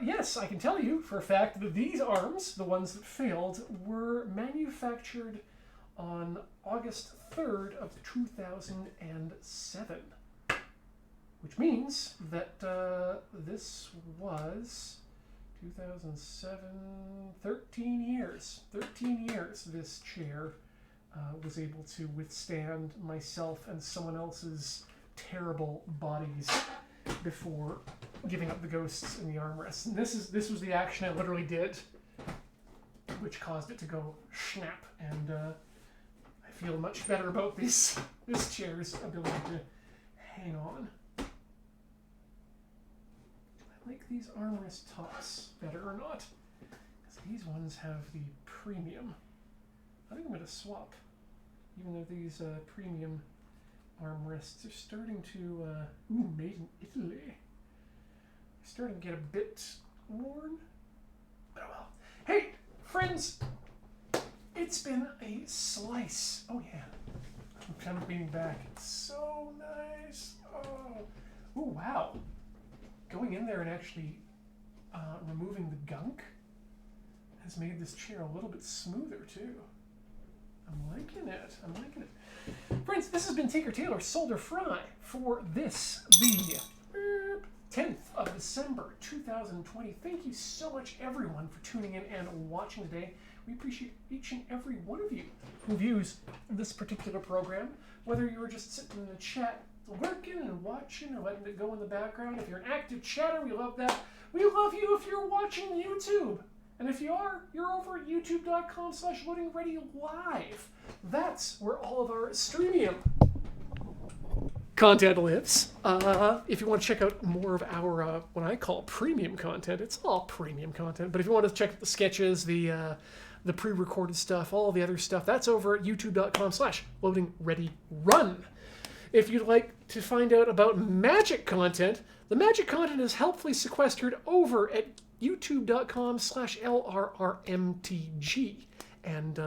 yes, I can tell you for a fact that these arms, the ones that failed, were manufactured on August 3rd of 2007. Which means that this was 2007, 13 years. 13 years this chair was able to withstand myself and someone else's terrible bodies before giving up the ghosts in the armrests. And this was the action I literally did, which caused it to go snap. And I feel much better about this chair's ability to hang on. Do I like these armrest tops better or not? Because these ones have the premium. I think I'm going to swap, even though these premium armrests are starting to, made in Italy. Starting to get a bit worn. But oh well. Hey, friends, it's been a slice. Oh yeah, I'm kind of being back. It's so nice. Oh wow. Going in there and actually removing the gunk has made this chair a little bit smoother too. I'm liking it. I'm liking it. Friends, this has been Tinker Tailor Solder Fry for this, the 10th of December 2020. Thank you so much, everyone, for tuning in and watching today. We appreciate each and every one of you who views this particular program, whether you were just sitting in the chat working and watching or letting it go in the background. If you're an active chatter, we love that. We love you if you're watching YouTube. And if you are, you're over at youtube.com/loadingreadylive. That's where all of our streamium content lives. If you want to check out more of our, what I call premium content, it's all premium content. But if you want to check out the sketches, the pre-recorded stuff, all the other stuff, that's over at youtube.com/loadingreadyrun. If you'd like to find out about magic content, the magic content is helpfully sequestered over at youtube.com/LRRMTG. And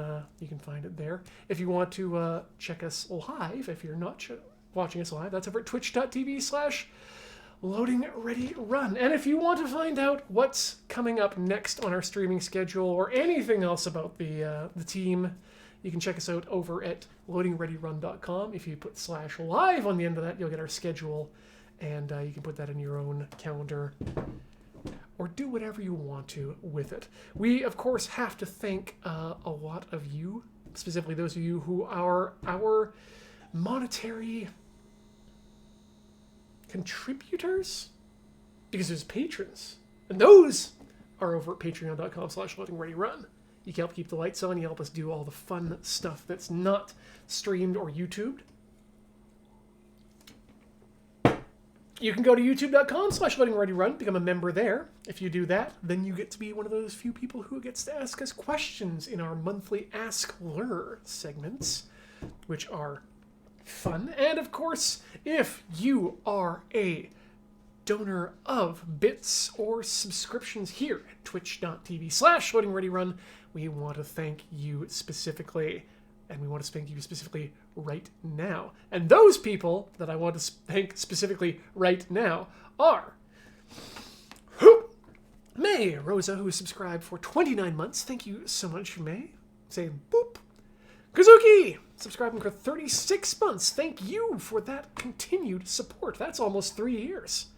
you can find it there. If you want to check us live, if you're not watching us live, that's over at twitch.tv/loadingreadyrun. And if you want to find out what's coming up next on our streaming schedule or anything else about the team, you can check us out over at loadingreadyrun.com. If you put /live on the end of that, you'll get our schedule, and you can put that in your own calendar or do whatever you want to with it. We, of course, have to thank a lot of you, specifically those of you who are our monetary contributors, because there's patrons. And those are over at patreon.com/loadingreadyrun. You can help keep the lights on. You help us do all the fun stuff that's not streamed or YouTubed. You can go to youtube.com/loadingreadyrun, become a member there. If you do that, then you get to be one of those few people who gets to ask us questions in our monthly Ask Lur segments, which are fun. And of course, if you are a donor of bits or subscriptions here at twitch.tv/loadingreadyrun, we want to thank you specifically. And we want to thank you specifically right now. And those people that I want to thank specifically right now are May Rosa, who is subscribed for 29 months. Thank you so much, May. Say boop. Kazuki, subscribing for 36 months. Thank you for that continued support. That's almost 3 years.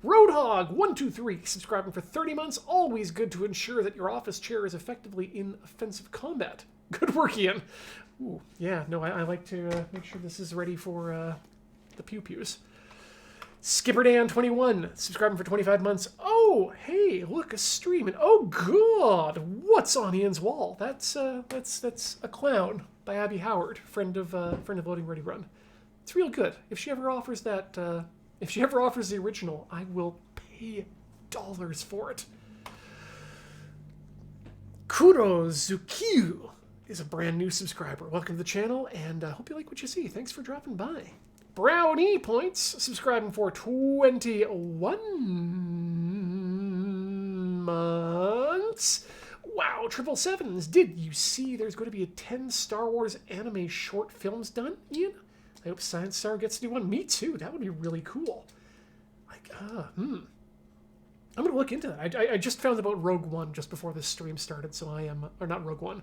Roadhog123, subscribing for 30 months. Always good to ensure that your office chair is effectively in offensive combat. Good work, Ian. Ooh, yeah, no, I like to make sure this is ready for the pew-pews. SkipperDan21, subscribing for 25 months. Oh, hey, look, a stream. And oh, God, what's on Ian's wall? That's a Clown by Abby Howard, friend of Loading Ready Run. It's real good. If she ever offers that, if she ever offers the original, I will pay dollars for it. Kurozukiyu is a brand new subscriber. Welcome to the channel, and I hope you like what you see. Thanks for dropping by. Brownie Points, subscribing for 21 months. Wow, 777s. Did you see there's going to be a 10 Star Wars anime short films done, Ian? I hope Science Star gets to do one. Me too. That would be really cool. Like, I'm going to look into that. I just found about Rogue One just before this stream started, so I am... Or not Rogue One.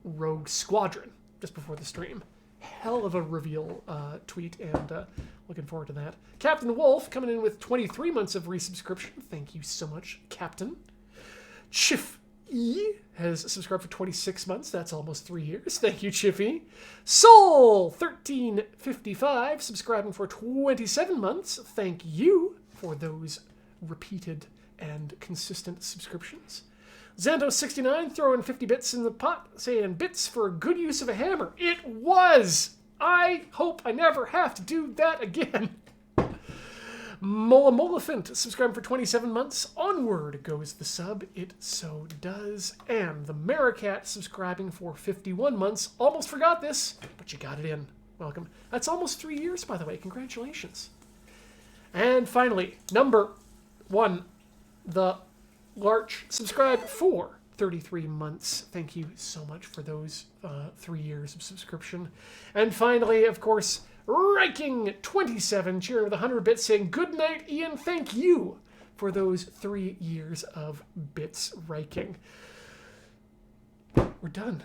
Rogue Squadron just before the stream. Hell of a reveal tweet, and looking forward to that. Captain Wolf coming in with 23 months of resubscription. Thank you so much, Captain. Chiff E has subscribed for 26 months. That's almost 3 years. Thank you, Chiffy. Soul1355 subscribing for 27 months. Thank you for those repeated and consistent subscriptions. Xanto69 throwing 50 bits in the pot, saying bits for good use of a hammer. It was! I hope I never have to do that again. Molamolifant subscribing for 27 months. Onward goes the sub. It so does. And the Maricat subscribing for 51 months. Almost forgot this, but you got it in. Welcome. That's almost 3 years, by the way. Congratulations. And finally, number 1, the Larch, subscribed for 33 months. Thank you so much for those 3 years of subscription. And finally, of course, Riking27, cheering with 100 bits, saying, good night, Ian. Thank you for those 3 years of bits, Riking. We're done.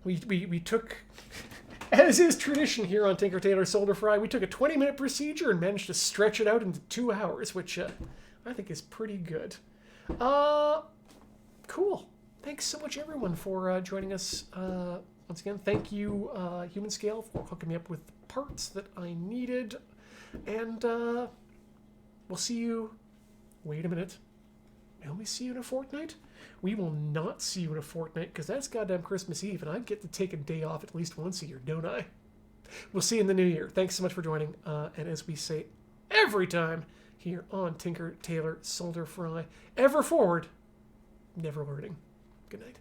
We took, as is tradition here on Tinker Tailor Soldier Fry, we took a 20-minute procedure and managed to stretch it out into 2 hours, which I think is pretty good. Cool. Thanks so much, everyone, for joining us once again. Thank you, Humanscale, for hooking me up with the parts that I needed. And we'll see you... Wait a minute. Will we see you in a fortnight? We will not see you in a fortnight, because that's goddamn Christmas Eve, and I get to take a day off at least once a year, don't I? We'll see you in the new year. Thanks so much for joining. And as we say every time here on Tinker Tailor Soldier Fry, ever forward, never learning. Good night.